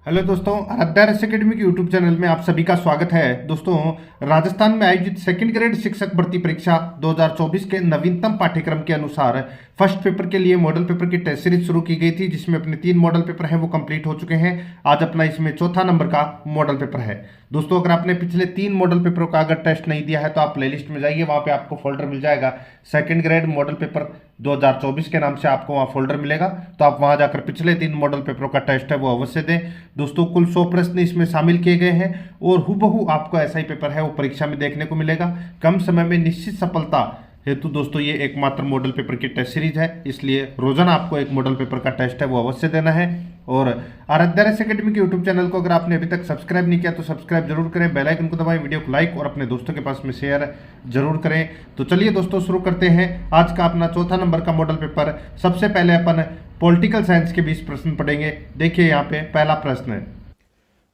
Hello दोस्तों, अध्याय academy के यूट्यूब चैनल में आप सभी का स्वागत है। दोस्तों, राजस्थान में आयोजित सेकंड ग्रेड शिक्षक भर्ती परीक्षा 2024 के नवीनतम पाठ्यक्रम के अनुसार फर्स्ट पेपर के लिए मॉडल पेपर की टेस्ट सीरीज शुरू की गई थी, जिसमें अपने 3 मॉडल पेपर हैं वो कंप्लीट हो चुके हैं। आज अपना इसमें चौथा नंबर का मॉडल पेपर है। दोस्तों, अगर आपने पिछले 3 मॉडल पेपरों का अगर टेस्ट नहीं दिया है तो आप प्लेलिस्ट में जाइए, वहाँ पे आपको फोल्डर मिल जाएगा सेकंड ग्रेड मॉडल पेपर 2024 के नाम से आपको वहाँ फोल्डर मिलेगा। तो आप वहाँ जाकर पिछले 3 मॉडल पेपरों का टेस्ट है वो अवश्य दें। दोस्तों, कुल 100 प्रश्न इसमें शामिल किए गए हैं और हूबहू आपको ऐसा ही पेपर है वो परीक्षा में देखने को मिलेगा। कम समय में निश्चित सफलता हेतु दोस्तों ये एकमात्र मॉडल पेपर की टेस्ट सीरीज है, इसलिए रोजाना आपको एक मॉडल पेपर का टेस्ट है वो अवश्य देना है। और आराध्या एकेडमी के यूट्यूब चैनल को अगर आपने अभी तक सब्सक्राइब नहीं किया तो सब्सक्राइब जरूर करें, बेल आइकन को दबाएं, वीडियो को लाइक और अपने दोस्तों के पास में शेयर जरूर करें। तो चलिए दोस्तों, शुरू करते हैं आज का अपना चौथा नंबर का मॉडल पेपर। सबसे पहले अपन पॉलिटिकल साइंस के 20 प्रश्न पढ़ेंगे। देखिए यहाँ पे पहला प्रश्न है,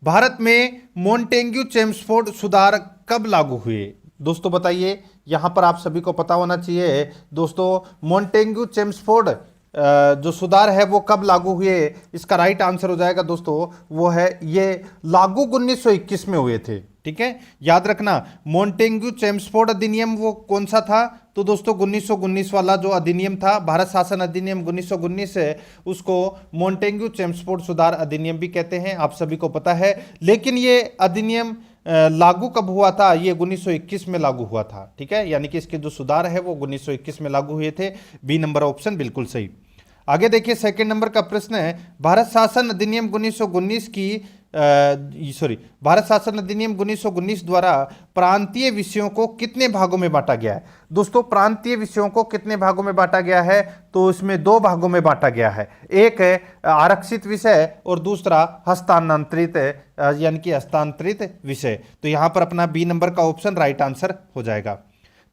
भारत में मोंटेग्यू चेम्सफोर्ड सुधार कब लागू हुए? दोस्तों बताइए, यहां पर आप सभी को पता होना चाहिए। दोस्तों, मोंटेग्यू चेम्सफोर्ड जो सुधार है वो कब लागू हुए? इसका राइट आंसर हो जाएगा दोस्तों, वो है ये लागू 1921 में हुए थे। ठीक है, याद रखना। मोंटेग्यू चेम्सफोर्ड अधिनियम वो कौन सा था? तो दोस्तों 1919 वाला जो अधिनियम था, भारत शासन अधिनियम 1919 है, उसको मोंटेग्यू चेम्सफोर्ड सुधार अधिनियम भी कहते हैं, आप सभी को पता है। लेकिन ये अधिनियम लागू कब हुआ था? ये 1921 में लागू हुआ था। ठीक है, यानी कि इसके जो सुधार है वो 1921 में लागू हुए थे। बी नंबर ऑप्शन बिल्कुल सही। आगे देखिए, सेकंड नंबर का प्रश्न है, भारत शासन अधिनियम 1919 की भारत शासन अधिनियम 1919 द्वारा प्रांतीय विषयों को कितने भागों में बांटा गया है? दोस्तों, प्रांतीय विषयों को कितने भागों में बांटा गया है? तो इसमें 2 भागों में बांटा गया है। एक है आरक्षित विषय और दूसरा हस्तांतरित यानी कि हस्तांतरित विषय। तो यहां पर अपना बी नंबर का ऑप्शन राइट आंसर हो जाएगा।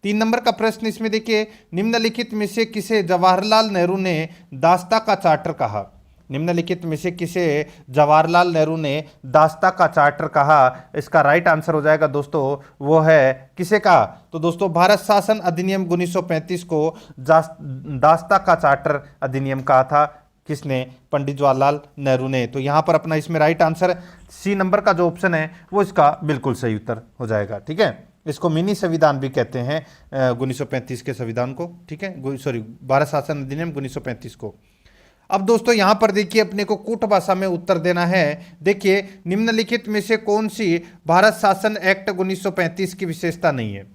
3 नंबर का प्रश्न इसमें देखिए, निम्नलिखित में से किसे जवाहरलाल नेहरू ने दास्ता का चार्टर कहा? निम्नलिखित में से किसे जवाहरलाल नेहरू ने दास्ता का चार्टर कहा? इसका राइट आंसर हो जाएगा दोस्तों, वो है किसे कहा? तो दोस्तों, भारत शासन अधिनियम 1935 को दास्ता का चार्टर अधिनियम कहा था। किसने? पंडित जवाहरलाल नेहरू ने। तो यहां पर अपना इसमें राइट आंसर सी नंबर का जो ऑप्शन है वो इसका बिल्कुल सही उत्तर हो जाएगा। ठीक है, इसको मिनी संविधान भी कहते हैं 1935 के संविधान को। ठीक है, सॉरी, भारत शासन अधिनियम 1935 को। अब दोस्तों यहां पर देखिए, अपने को कूट भाषा में उत्तर देना है। देखिए, निम्नलिखित में से कौन सी भारत शासन एक्ट 1935 की विशेषता नहीं है?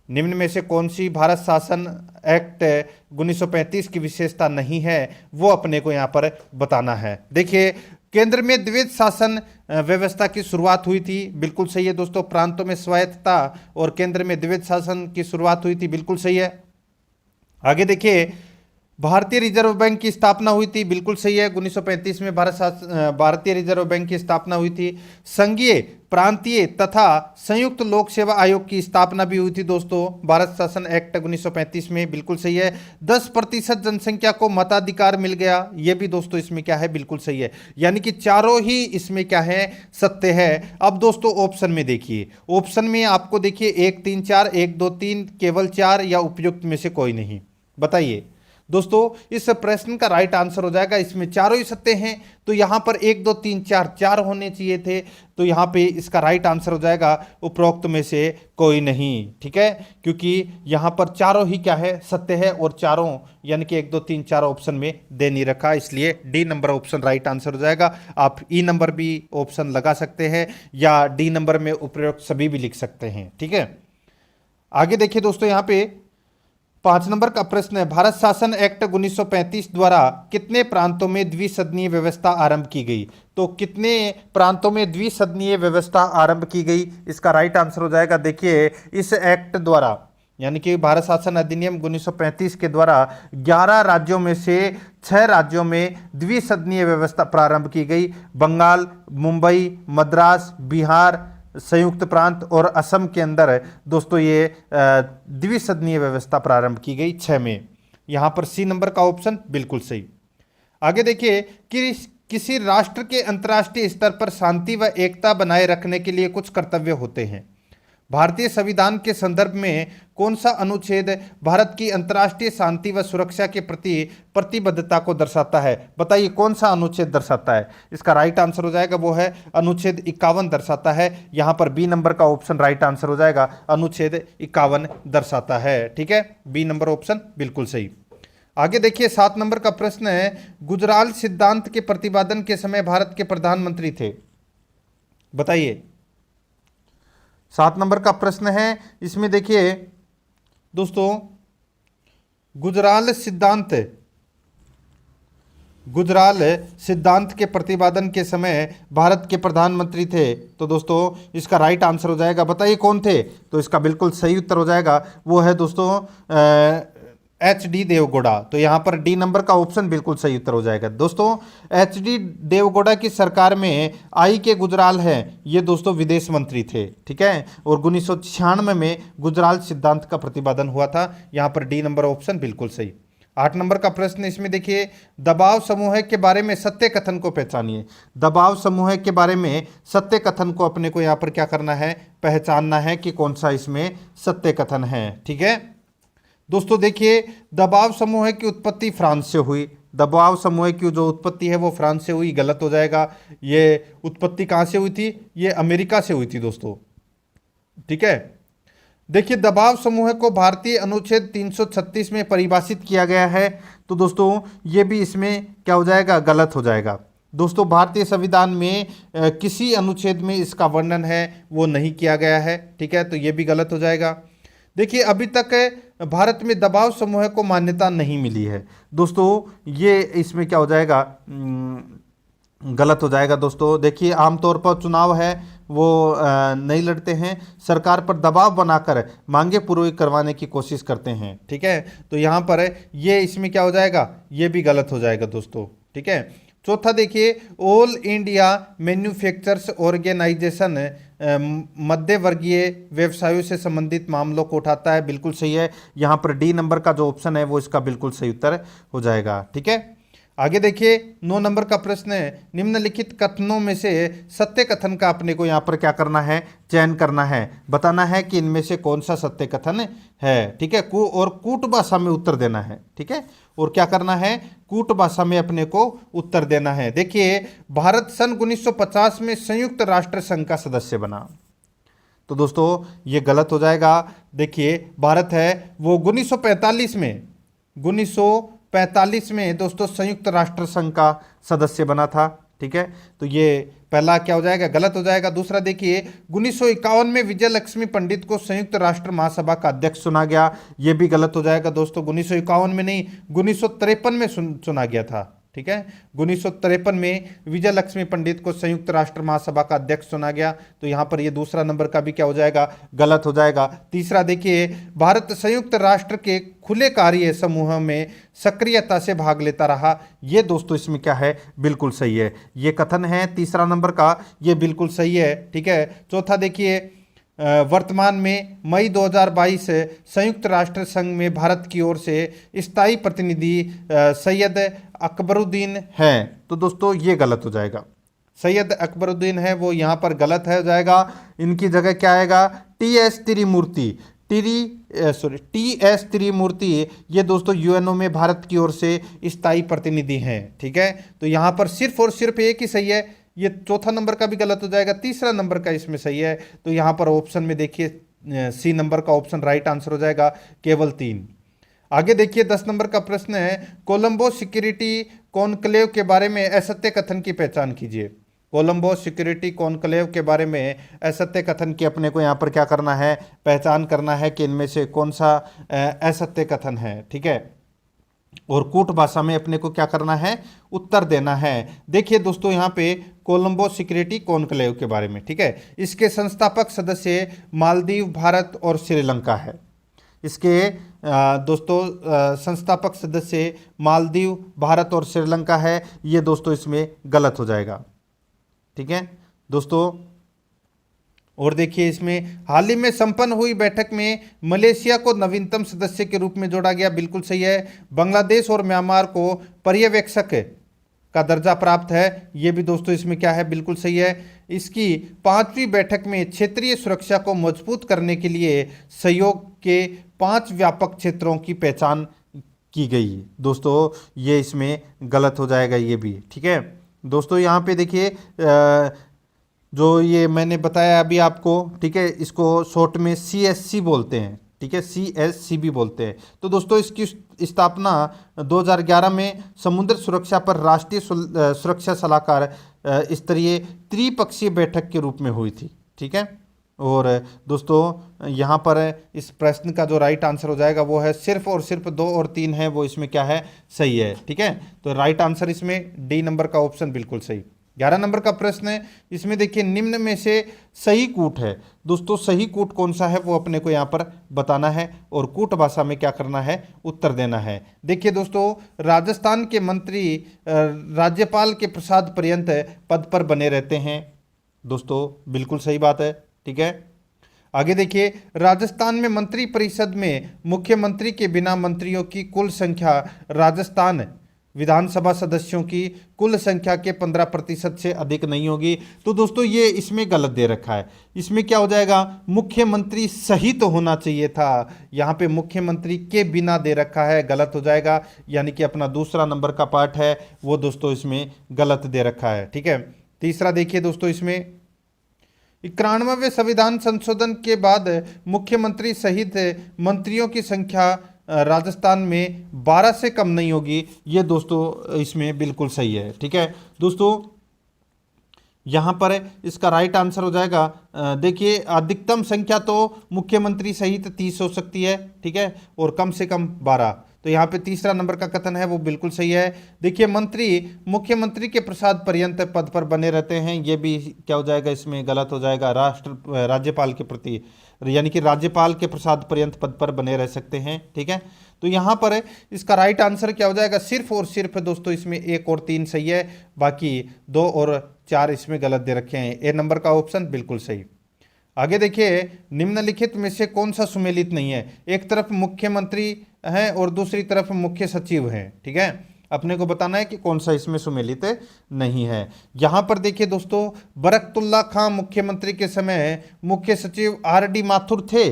निम्न में से कौन सी भारत शासन एक्ट 1935 की विशेषता नहीं है, वो अपने को यहां पर बताना है। देखिए, केंद्र में द्वैध शासन व्यवस्था की शुरुआत हुई थी, बिल्कुल सही है दोस्तों। प्रांतों में स्वायत्तता और केंद्र में द्वैध शासन की शुरुआत हुई थी, बिल्कुल सही है। आगे देखिए, भारतीय रिजर्व बैंक की स्थापना हुई थी, बिल्कुल सही है। 1935 में भारतीय रिजर्व बैंक की स्थापना हुई थी। संघीय, प्रांतीय तथा संयुक्त लोक सेवा आयोग की स्थापना भी हुई थी दोस्तों, भारत शासन एक्ट 1935 में, बिल्कुल सही है। 10% जनसंख्या को मताधिकार मिल गया, यह भी दोस्तों इसमें क्या है? बिल्कुल सही है। यानी कि चारों ही इसमें क्या है? सत्य है। अब दोस्तों ऑप्शन में देखिए, ऑप्शन में आपको देखिए 1 3 4, 1 2 3, केवल 4 या उपयुक्त में से कोई नहीं। बताइए दोस्तों, इस प्रश्न का राइट आंसर हो जाएगा, इसमें चारों ही सत्य हैं। तो यहां पर 1 2 3 4 4 होने चाहिए थे, तो यहां पे इसका राइट आंसर हो जाएगा उपरोक्त में से कोई नहीं। ठीक है, क्योंकि यहां पर चारों ही क्या है? सत्य है, और चारों यानी कि 1 2 3 4 ऑप्शन में दे नहीं रखा, इसलिए D number option right answer हो जाएगा। आप ई नंबर भी ऑप्शन लगा सकते हैं या डी नंबर में उपरोक्त सभी भी लिख सकते हैं। ठीक है, आगे देखिए दोस्तों, यहां पे 5 नंबर का प्रश्न है, भारत शासन एक्ट 1935 द्वारा कितने प्रांतों में द्विसदनीय व्यवस्था आरंभ की गई? तो कितने प्रांतों में द्विसदनीय व्यवस्था आरंभ की गई? इसका राइट आंसर हो जाएगा, देखिए, इस एक्ट द्वारा यानी कि भारत शासन अधिनियम 1935 के द्वारा 11 राज्यों में से 6 राज्यों में द्विसदनीय व्यवस्था प्रारंभ की गई। बंगाल, मुंबई, मद्रास, बिहार, संयुक्त प्रांत और असम के अंदर दोस्तों ये द्विसदनीय व्यवस्था प्रारंभ की गई 6 में। यहां पर सी नंबर का ऑप्शन बिल्कुल सही। आगे देखिए कि किसी राष्ट्र के अंतर्राष्ट्रीय स्तर पर शांति व एकता बनाए रखने के लिए कुछ कर्तव्य होते हैं। भारतीय संविधान के संदर्भ में कौन सा अनुच्छेद भारत की अंतर्राष्ट्रीय शांति व सुरक्षा के प्रति प्रतिबद्धता को दर्शाता है? बताइए कौन सा अनुच्छेद दर्शाता है? इसका राइट आंसर हो जाएगा वो है अनुच्छेद 51 दर्शाता है। यहां पर बी नंबर का ऑप्शन राइट आंसर हो जाएगा, अनुच्छेद 51 दर्शाता है। ठीक है, बी नंबर ऑप्शन बिल्कुल सही। आगे देखिए 7 नंबर का प्रश्न है, गुजराल सिद्धांत के प्रतिपादन के समय भारत के प्रधानमंत्री थे? बताइए। 7 नंबर का प्रश्न है, इसमें देखिए दोस्तों, गुजराल सिद्धांत के प्रतिपादन के समय भारत के प्रधानमंत्री थे, तो दोस्तों इसका राइट आंसर हो जाएगा, बताइए कौन थे? तो इसका बिल्कुल सही उत्तर हो जाएगा वो है दोस्तों HD देवगौड़ा। तो यहाँ पर डी नंबर का ऑप्शन बिल्कुल सही उत्तर हो जाएगा। दोस्तों HD देवगौड़ा की सरकार में आई के गुजराल हैं, ये दोस्तों विदेश मंत्री थे। ठीक है, और 1996 में गुजराल सिद्धांत का प्रतिपादन हुआ था। यहाँ पर डी नंबर ऑप्शन बिल्कुल सही। 8 नंबर का प्रश्न, इसमें देखिए, दबाव समूह के बारे में सत्य कथन को पहचानिए। दबाव समूह के बारे में सत्य कथन को अपने को यहाँ पर क्या करना है? पहचानना है कि कौन सा इसमें सत्य कथन है। ठीक है दोस्तों, देखिए दबाव समूह की उत्पत्ति फ्रांस से हुई। दबाव समूह की जो उत्पत्ति है वो फ्रांस से हुई, गलत हो जाएगा। ये उत्पत्ति कहाँ से हुई थी? ये अमेरिका से हुई थी दोस्तों। ठीक है, देखिए दबाव समूह को भारतीय अनुच्छेद 336 में परिभाषित किया गया है, तो दोस्तों ये भी इसमें क्या हो जाएगा? गलत हो जाएगा। दोस्तों भारतीय संविधान में किसी अनुच्छेद में इसका वर्णन है वो नहीं किया गया है। ठीक है, तो ये भी गलत हो जाएगा। देखिए अभी तक भारत में दबाव समूह को मान्यता नहीं मिली है दोस्तों, ये इसमें क्या हो जाएगा? गलत हो जाएगा दोस्तों। देखिए आमतौर पर चुनाव है वो नहीं लड़ते हैं, सरकार पर दबाव बनाकर मांगे पूरी करवाने की कोशिश करते हैं। ठीक है, तो यहाँ पर ये इसमें क्या हो जाएगा? ये भी गलत हो जाएगा दोस्तों। ठीक है, चौथा देखिए, ऑल इंडिया मैन्युफैक्चरर्स ऑर्गेनाइजेशन मध्य वर्गीय व्यवसायों से संबंधित मामलों को उठाता है, बिल्कुल सही है। यहाँ पर डी नंबर का जो ऑप्शन है वो इसका बिल्कुल सही उत्तर हो जाएगा। ठीक है, आगे देखिए 9 नंबर का प्रश्न है, निम्नलिखित कथनों में से सत्य कथन का अपने को यहाँ पर क्या करना है? चयन करना है, बताना है कि इनमें से कौन सा सत्य कथन है। ठीक है, और कूट भाषा में उत्तर देना है। ठीक है, और क्या करना है? कूट भाषा में अपने को उत्तर देना है। देखिए भारत सन 1950 में संयुक्त राष्ट्र संघ का सदस्य बना, तो दोस्तों ये गलत हो जाएगा। देखिए भारत है वो 1945 में दोस्तों संयुक्त राष्ट्र संघ का सदस्य बना था। ठीक है, तो ये पहला क्या हो जाएगा? गलत हो जाएगा। दूसरा देखिए 1951 में विजय लक्ष्मी पंडित को संयुक्त राष्ट्र महासभा का अध्यक्ष चुना गया, ये भी गलत हो जाएगा दोस्तों। 1951 में नहीं, 1953 में चुना गया था। ठीक है, 1953 में विजय लक्ष्मी पंडित को संयुक्त राष्ट्र महासभा का अध्यक्ष चुना गया, तो यहाँ पर ये दूसरा नंबर का भी क्या हो जाएगा? गलत हो जाएगा। तीसरा देखिए, भारत संयुक्त राष्ट्र के खुले कार्य समूह में सक्रियता से भाग लेता रहा, ये दोस्तों इसमें क्या है? बिल्कुल सही है। ये कथन है तीसरा नंबर का, ये बिल्कुल सही है। ठीक है, चौथा देखिए, वर्तमान में मई 2022 संयुक्त राष्ट्र संघ में भारत की ओर से स्थायी प्रतिनिधि सैयद अकबरुद्दीन हैं, तो दोस्तों ये गलत हो जाएगा। सैयद अकबरुद्दीन है वो यहाँ पर गलत है हो जाएगा। इनकी जगह क्या आएगा? TS त्रिमूर्ति, ये दोस्तों यूएनओ में भारत की ओर से स्थायी प्रतिनिधि हैं। ठीक है, तो यहाँ पर सिर्फ और सिर्फ एक ही सही है, ये चौथा नंबर का भी गलत हो जाएगा, तीसरा नंबर का इसमें सही है। तो यहाँ पर ऑप्शन में देखिए सी नंबर का ऑप्शन राइट आंसर हो जाएगा, केवल 3। आगे देखिए 10 नंबर का प्रश्न है, कोलंबो सिक्योरिटी कॉन्क्लेव के बारे में असत्य कथन की पहचान कीजिए। कोलंबो सिक्योरिटी कॉन्क्लेव के बारे में असत्य कथन की अपने को यहाँ पर क्या करना है? पहचान करना है कि इनमें से कौन सा असत्य कथन है। ठीक है, और कूट भाषा में अपने को क्या करना है? उत्तर देना है। देखिए दोस्तों यहाँ पे कोलंबो सिक्योरिटी कॉन्क्लेव के बारे में, ठीक है, इसके संस्थापक सदस्य मालदीव, भारत और श्रीलंका है। इसके दोस्तों संस्थापक सदस्य मालदीव, भारत और श्रीलंका है, ये दोस्तों इसमें गलत हो जाएगा। ठीक है दोस्तों, और देखिए इसमें हाल ही में संपन्न हुई बैठक में मलेशिया को नवीनतम सदस्य के रूप में जोड़ा गया, बिल्कुल सही है। बांग्लादेश और म्यांमार को पर्यवेक्षक का दर्जा प्राप्त है, ये भी दोस्तों इसमें क्या है, बिल्कुल सही है। इसकी 5वीं बैठक में क्षेत्रीय सुरक्षा को मजबूत करने के लिए सहयोग के 5 व्यापक क्षेत्रों की पहचान की गई। दोस्तों ये इसमें गलत हो जाएगा, ये भी ठीक है। दोस्तों यहाँ पे देखिए जो ये मैंने बताया अभी आपको, ठीक है, इसको शॉर्ट में CSC बोलते हैं, ठीक है, CSC भी बोलते हैं। तो दोस्तों इसकी स्थापना 2011 में समुद्र सुरक्षा पर राष्ट्रीय सुरक्षा सलाहकार स्तरीय त्रिपक्षीय बैठक के रूप में हुई थी, ठीक है। और दोस्तों यहाँ पर इस प्रश्न का जो राइट आंसर हो जाएगा वो है सिर्फ और सिर्फ 2 और 3 है, वो इसमें क्या है, सही है, ठीक है। तो राइट आंसर इसमें डी नंबर का ऑप्शन बिल्कुल सही। 11 नंबर का प्रश्न है, इसमें देखिए निम्न में से सही कूट है। दोस्तों सही कूट कौन सा है वो अपने को यहाँ पर बताना है और कूट भाषा में क्या करना है, उत्तर देना है। देखिए दोस्तों राजस्थान के मंत्री राज्यपाल के प्रसाद पर्यंत पद पर बने रहते हैं। दोस्तों बिल्कुल सही बात है, ठीक है। आगे देखिए राजस्थान में मंत्री परिषद में मुख्यमंत्री के बिना मंत्रियों की कुल संख्या राजस्थान विधानसभा सदस्यों की कुल संख्या के 15% से अधिक नहीं होगी। तो दोस्तों ये इसमें गलत दे रखा है, इसमें क्या हो जाएगा, मुख्यमंत्री सहित तो होना चाहिए था, यहाँ पे मुख्यमंत्री के बिना दे रखा है, गलत हो जाएगा। यानी कि अपना दूसरा नंबर का पार्ट है वो दोस्तों इसमें गलत दे रखा है, ठीक है। तीसरा देखिए दोस्तों इसमें 91वें संविधान संशोधन के बाद मुख्यमंत्री सहित मंत्रियों की संख्या राजस्थान में 12 से कम नहीं होगी, ये दोस्तों इसमें बिल्कुल सही है, ठीक है। दोस्तों यहाँ पर इसका राइट आंसर हो जाएगा, देखिए अधिकतम संख्या तो मुख्यमंत्री सहित 30 हो सकती है, ठीक है, और कम से कम 12। तो यहाँ पे तीसरा नंबर का कथन है वो बिल्कुल सही है। देखिए मंत्री मुख्यमंत्री के प्रसाद पर्यंत पद पर बने रहते हैं, ये भी क्या हो जाएगा, इसमें गलत हो जाएगा। राज्यपाल के प्रति, यानी कि राज्यपाल के प्रसाद पर्यंत पद पर बने रह सकते हैं, ठीक है। तो यहाँ पर इसका राइट आंसर क्या हो जाएगा, सिर्फ और सिर्फ दोस्तों इसमें 1 और 3 सही है, बाकी 2 और 4 इसमें गलत दे रखे हैं। ए नंबर का ऑप्शन बिल्कुल सही। आगे देखिए निम्नलिखित में से कौन सा सुमेलित नहीं है। एक तरफ मुख्यमंत्री हैं और दूसरी तरफ मुख्य सचिव हैं, ठीक है, अपने को बताना है कि कौन सा इसमें सुमेलित नहीं है। यहां पर देखिए दोस्तों बरकतुल्ला खां मुख्यमंत्री के समय मुख्य सचिव RD माथुर थे,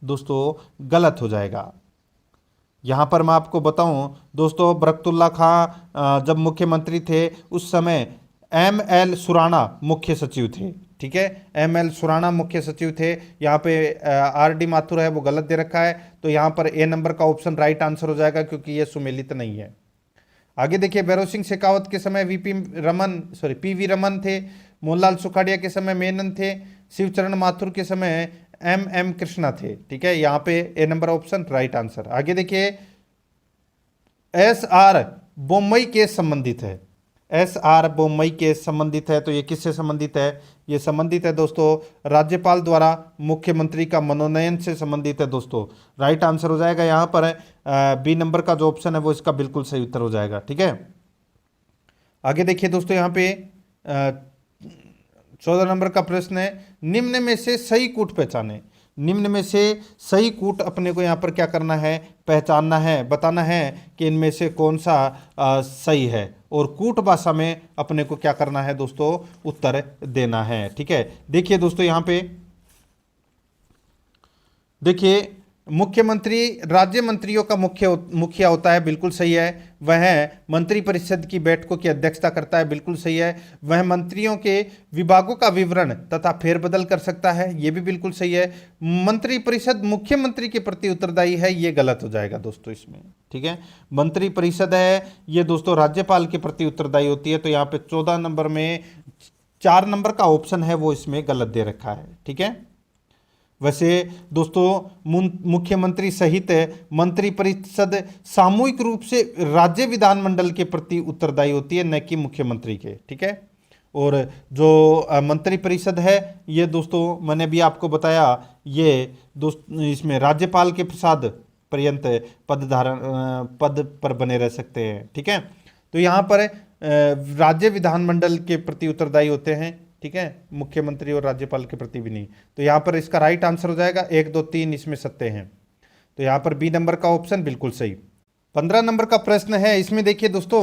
दोस्तों गलत हो जाएगा। यहां पर मैं आपको बताऊं दोस्तों बरकतुल्ला खां जब मुख्यमंत्री थे उस समय ML सुराणा मुख्य सचिव थे, ठीक है, ML सुराणा मुख्य सचिव थे। यहाँ पे RD माथुर है वो गलत दे रखा है, तो यहाँ पर ए नंबर का ऑप्शन राइट आंसर हो जाएगा क्योंकि ये सुमेलित नहीं है। आगे देखिए भैरव सिंह शेखावत के समय PV रमन थे, मोहनलाल सुखाड़िया के समय मेनन थे, शिवचरण माथुर के समय MM कृष्णा थे, ठीक है, यहाँ पे ए नंबर ऑप्शन राइट आंसर। आगे देखिए SR बोम्मई केस संबंधित है, SR बोम्मई केस संबंधित है, तो ये किससे संबंधित है, ये संबंधित है दोस्तों राज्यपाल द्वारा मुख्यमंत्री का मनोनयन से संबंधित है। दोस्तों राइट आंसर हो जाएगा यहाँ पर बी नंबर का जो ऑप्शन है वो इसका बिल्कुल सही उत्तर हो जाएगा, ठीक है। आगे देखिए दोस्तों यहाँ पे 14 नंबर का प्रश्न है, निम्न में से सही कूट पहचाने। निम्न में से सही कूट अपने को यहाँ पर क्या करना है, पहचानना है, बताना है कि इनमें से कौन सा सही है, और कूट भाषा में अपने को क्या करना है दोस्तों, उत्तर देना है, ठीक है। देखिए दोस्तों यहाँ पे देखिए मुख्यमंत्री राज्य मंत्रियों का मुखिया होता है, बिल्कुल सही है। वह मंत्रिपरिषद की बैठकों की अध्यक्षता करता है, बिल्कुल सही है। वह मंत्रियों के विभागों का विवरण तथा फेरबदल कर सकता है, ये भी बिल्कुल सही है। मंत्रिपरिषद मुख्यमंत्री के प्रति उत्तरदायी है, ये गलत हो जाएगा दोस्तों इसमें, ठीक है। मंत्रिपरिषद है ये दोस्तों राज्यपाल के प्रति उत्तरदायी होती है, तो यहाँ पे 14 नंबर में 4 नंबर का ऑप्शन है वो इसमें गलत दे रखा है, ठीक है। वैसे दोस्तों मुख्यमंत्री सहित मंत्रिपरिषद सामूहिक रूप से राज्य विधानमंडल के प्रति उत्तरदायी होती है, न कि मुख्यमंत्री के, ठीक है। और जो मंत्रिपरिषद है ये दोस्तों मैंने भी आपको बताया, ये इसमें राज्यपाल के प्रसाद पर्यंत पद पर बने रह सकते हैं, ठीक है। तो यहाँ पर राज्य विधानमंडल के प्रति उत्तरदायी होते हैं, ठीक है, मुख्यमंत्री और राज्यपाल के प्रति भी नहीं। तो यहाँ पर इसका राइट आंसर हो जाएगा 1, 2, 3 इसमें सत्य हैं, तो यहाँ पर बी नंबर का ऑप्शन बिल्कुल सही। 15 नंबर का प्रश्न है, इसमें देखिए दोस्तों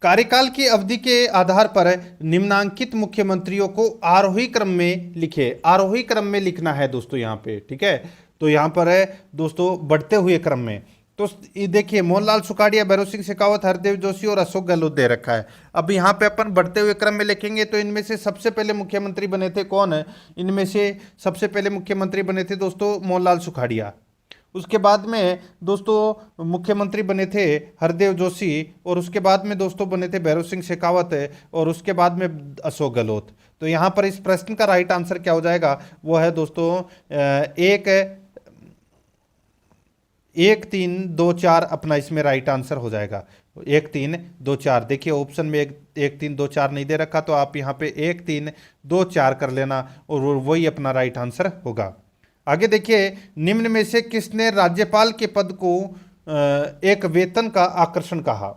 कार्यकाल की अवधि के आधार पर निम्नांकित मुख्यमंत्रियों को आरोही क्रम में लिखे। आरोही क्रम में लिखना है दोस्तों यहाँ पे, ठीक है। तो यहाँ पर है दोस्तों बढ़ते हुए क्रम में। तो ये देखिए मोहनलाल सुखाड़िया, भैरों सिंह शेखावत, हरदेव जोशी और अशोक गहलोत दे रखा है। अब यहाँ पे अपन बढ़ते हुए क्रम में लिखेंगे तो इनमें से सबसे पहले मुख्यमंत्री बने थे कौन है? इनमें से सबसे पहले मुख्यमंत्री बने थे दोस्तों मोहनलाल सुखाड़िया। उसके बाद में दोस्तों मुख्यमंत्री बने थे हरदेव जोशी, और उसके बाद में दोस्तों बने थे भैरों सिंह शेखावत, और उसके बाद में अशोक गहलोत। तो यहाँ पर इस प्रश्न का राइट आंसर क्या हो जाएगा? वो है दोस्तों 1 3 2 4 अपना इसमें राइट आंसर हो जाएगा। 1 3 2 4। देखिए ऑप्शन में 1 3 2 4 नहीं दे रखा, तो आप यहाँ पे 1 3 2 4 कर लेना और वही अपना राइट आंसर होगा। आगे देखिए, निम्न में से किसने राज्यपाल के पद को एक वेतन का आकर्षण कहा?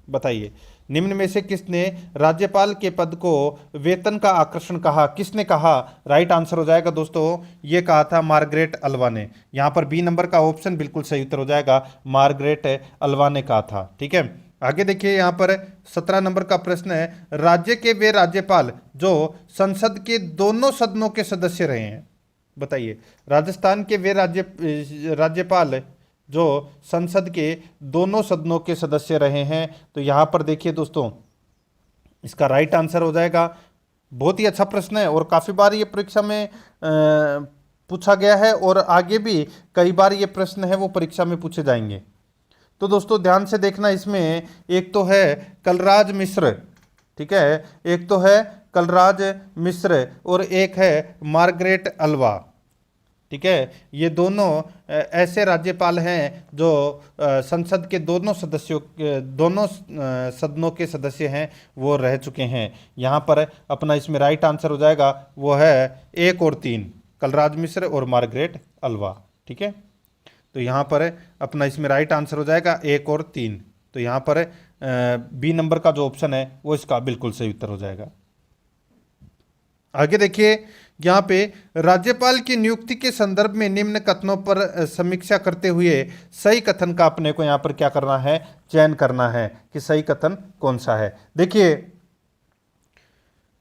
बताइए, निम्न में से किसने राज्यपाल के पद को वेतन का आकर्षण कहा? किसने कहा? राइट आंसर हो जाएगा दोस्तों, ये कहा था मार्गरेट अल्वा ने। यहाँ पर बी नंबर का ऑप्शन बिल्कुल सही उत्तर हो जाएगा, मार्गरेट अल्वा ने कहा था, ठीक है। आगे देखिए, यहाँ पर 17 नंबर का प्रश्न है, राज्य के वे राज्यपाल जो संसद के दोनों सदनों के सदस्य रहे हैं। बताइए, राजस्थान के वे राज्यपाल जो संसद के दोनों सदनों के सदस्य रहे हैं। तो यहाँ पर देखिए दोस्तों, इसका राइट आंसर हो जाएगा। बहुत ही अच्छा प्रश्न है और काफ़ी बार ये परीक्षा में पूछा गया है, और आगे भी कई बार ये प्रश्न है वो परीक्षा में पूछे जाएंगे। तो दोस्तों ध्यान से देखना, इसमें एक तो है कलराज मिश्र, ठीक है, एक तो है कलराज मिश्र और एक है मार्गरेट अल्वा, ठीक है। ये दोनों ऐसे राज्यपाल हैं जो संसद के दोनों सदनों के सदस्य हैं, वो रह चुके हैं। यहाँ पर अपना इसमें राइट आंसर हो जाएगा, वो है 1 और 3, कलराज मिश्र और मार्गरेट अल्वा, ठीक है। तो यहाँ पर अपना इसमें राइट आंसर हो जाएगा 1 और 3। तो यहाँ पर बी नंबर का जो ऑप्शन है वो इसका बिल्कुल सही उत्तर हो जाएगा। आगे देखिए, यहाँ पे राज्यपाल की नियुक्ति के संदर्भ में निम्न कथनों पर समीक्षा करते हुए सही कथन का अपने को यहाँ पर क्या करना है? चयन करना है कि सही कथन कौन सा है। देखिए,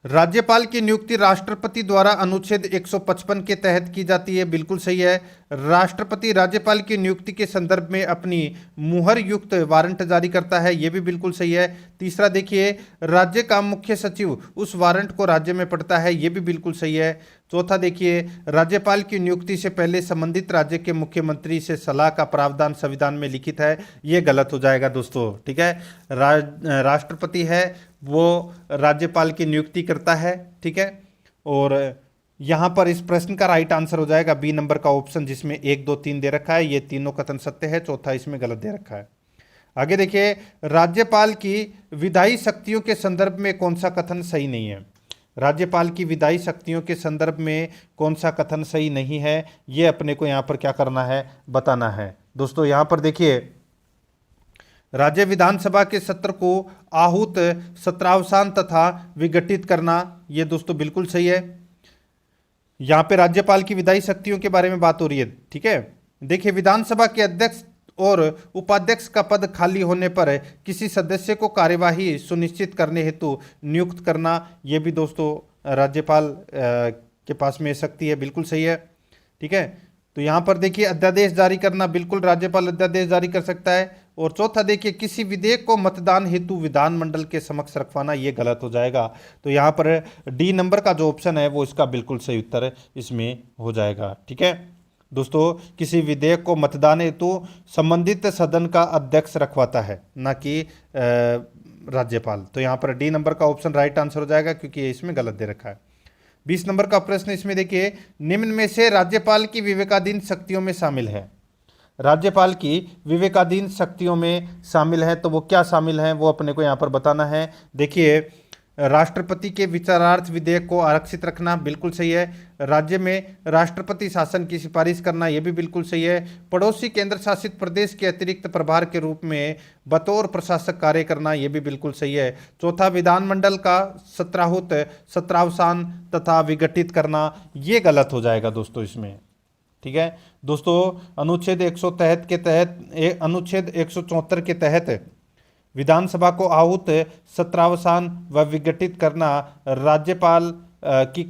राज्यपाल की नियुक्ति राष्ट्रपति द्वारा अनुच्छेद 155 के तहत की जाती है, बिल्कुल सही है। राष्ट्रपति राज्यपाल की नियुक्ति के संदर्भ में अपनी मुहर युक्त वारंट जारी करता है, यह भी बिल्कुल सही है। तीसरा देखिए, राज्य का मुख्य सचिव उस वारंट को राज्य में पढ़ता है, यह भी बिल्कुल सही है। चौथा देखिए, राज्यपाल की नियुक्ति से पहले संबंधित राज्य के मुख्यमंत्री से सलाह का प्रावधान संविधान में लिखित है, ये गलत हो जाएगा दोस्तों, ठीक है। राष्ट्रपति है वो राज्यपाल की नियुक्ति करता है, ठीक है। और यहाँ पर इस प्रश्न का राइट आंसर हो जाएगा बी नंबर का ऑप्शन, जिसमें 1 2 3 दे रखा है, ये तीनों कथन सत्य है, चौथा इसमें गलत दे रखा है। आगे देखिए, राज्यपाल की विधायी शक्तियों के संदर्भ में कौन सा कथन सही नहीं है? राज्यपाल की विधायी शक्तियों के संदर्भ में कौन सा कथन सही नहीं है, ये अपने को यहाँ पर क्या करना है? बताना है। दोस्तों यहाँ पर देखिए, राज्य विधानसभा के सत्र को आहूत, सत्रावसान तथा विघटित करना, ये दोस्तों बिल्कुल सही है। यहाँ पे राज्यपाल की विधायी शक्तियों के बारे में बात हो रही है, ठीक है। देखिए, विधानसभा के अध्यक्ष और उपाध्यक्ष का पद खाली होने पर किसी सदस्य को कार्यवाही सुनिश्चित करने हेतु नियुक्त करना, ये भी दोस्तों राज्यपाल के पास में शक्ति है, बिल्कुल सही है, ठीक है। तो यहाँ पर देखिए, अध्यादेश जारी करना, बिल्कुल राज्यपाल अध्यादेश जारी कर सकता है। और चौथा देखिए, किसी विधेयक को मतदान हेतु विधानमंडल के समक्ष रखवाना, ये गलत हो जाएगा। तो यहाँ पर डी नंबर का जो ऑप्शन है वो इसका बिल्कुल सही उत्तर इसमें हो जाएगा, ठीक है। दोस्तों, किसी विधेयक को मतदान हेतु संबंधित सदन का अध्यक्ष रखवाता है, ना कि राज्यपाल। तो यहाँ पर डी नंबर का ऑप्शन राइट आंसर हो जाएगा, क्योंकि ये इसमें गलत दे रखा है। 20 नंबर का प्रश्न इसमें देखिए, निम्न में से राज्यपाल की विवेकाधीन शक्तियों में शामिल है। राज्यपाल की विवेकाधीन शक्तियों में शामिल है, तो वो क्या शामिल है वो अपने को यहाँ पर बताना है। देखिए, राष्ट्रपति के विचारार्थ विधेयक को आरक्षित रखना, बिल्कुल सही है। राज्य में राष्ट्रपति शासन की सिफारिश करना, यह भी बिल्कुल सही है। पड़ोसी केंद्र शासित प्रदेश के अतिरिक्त प्रभार के रूप में बतौर प्रशासक कार्य करना, यह भी बिल्कुल सही है। चौथा, विधानमंडल का सत्राहूत, सत्रावसान तथा विघटित करना, ये गलत हो जाएगा दोस्तों इसमें, ठीक है। दोस्तों, अनुच्छेद 173 के तहत, अनुच्छेद 174 के तहत विधानसभा को आहूत सत्रावसान व विघटित करना राज्यपाल की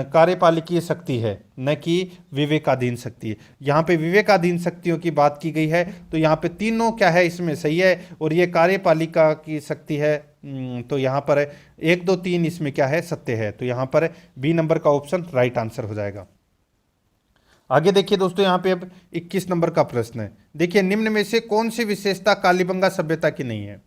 कार्यपालिकीय शक्ति है, न कि विवेकाधीन शक्ति है। यहाँ पे विवेकाधीन शक्तियों की बात की गई है, तो यहाँ पे तीनों क्या है इसमें सही है, और ये कार्यपालिका की शक्ति है। तो यहाँ पर 1 2 3 इसमें क्या है सत्य है, तो यहाँ पर बी नंबर का ऑप्शन राइट आंसर हो जाएगा। आगे देखिए दोस्तों, यहाँ पे अब 21 नंबर का प्रश्न है। देखिए, निम्न में से कौन सी विशेषता कालीबंगा सभ्यता की नहीं है?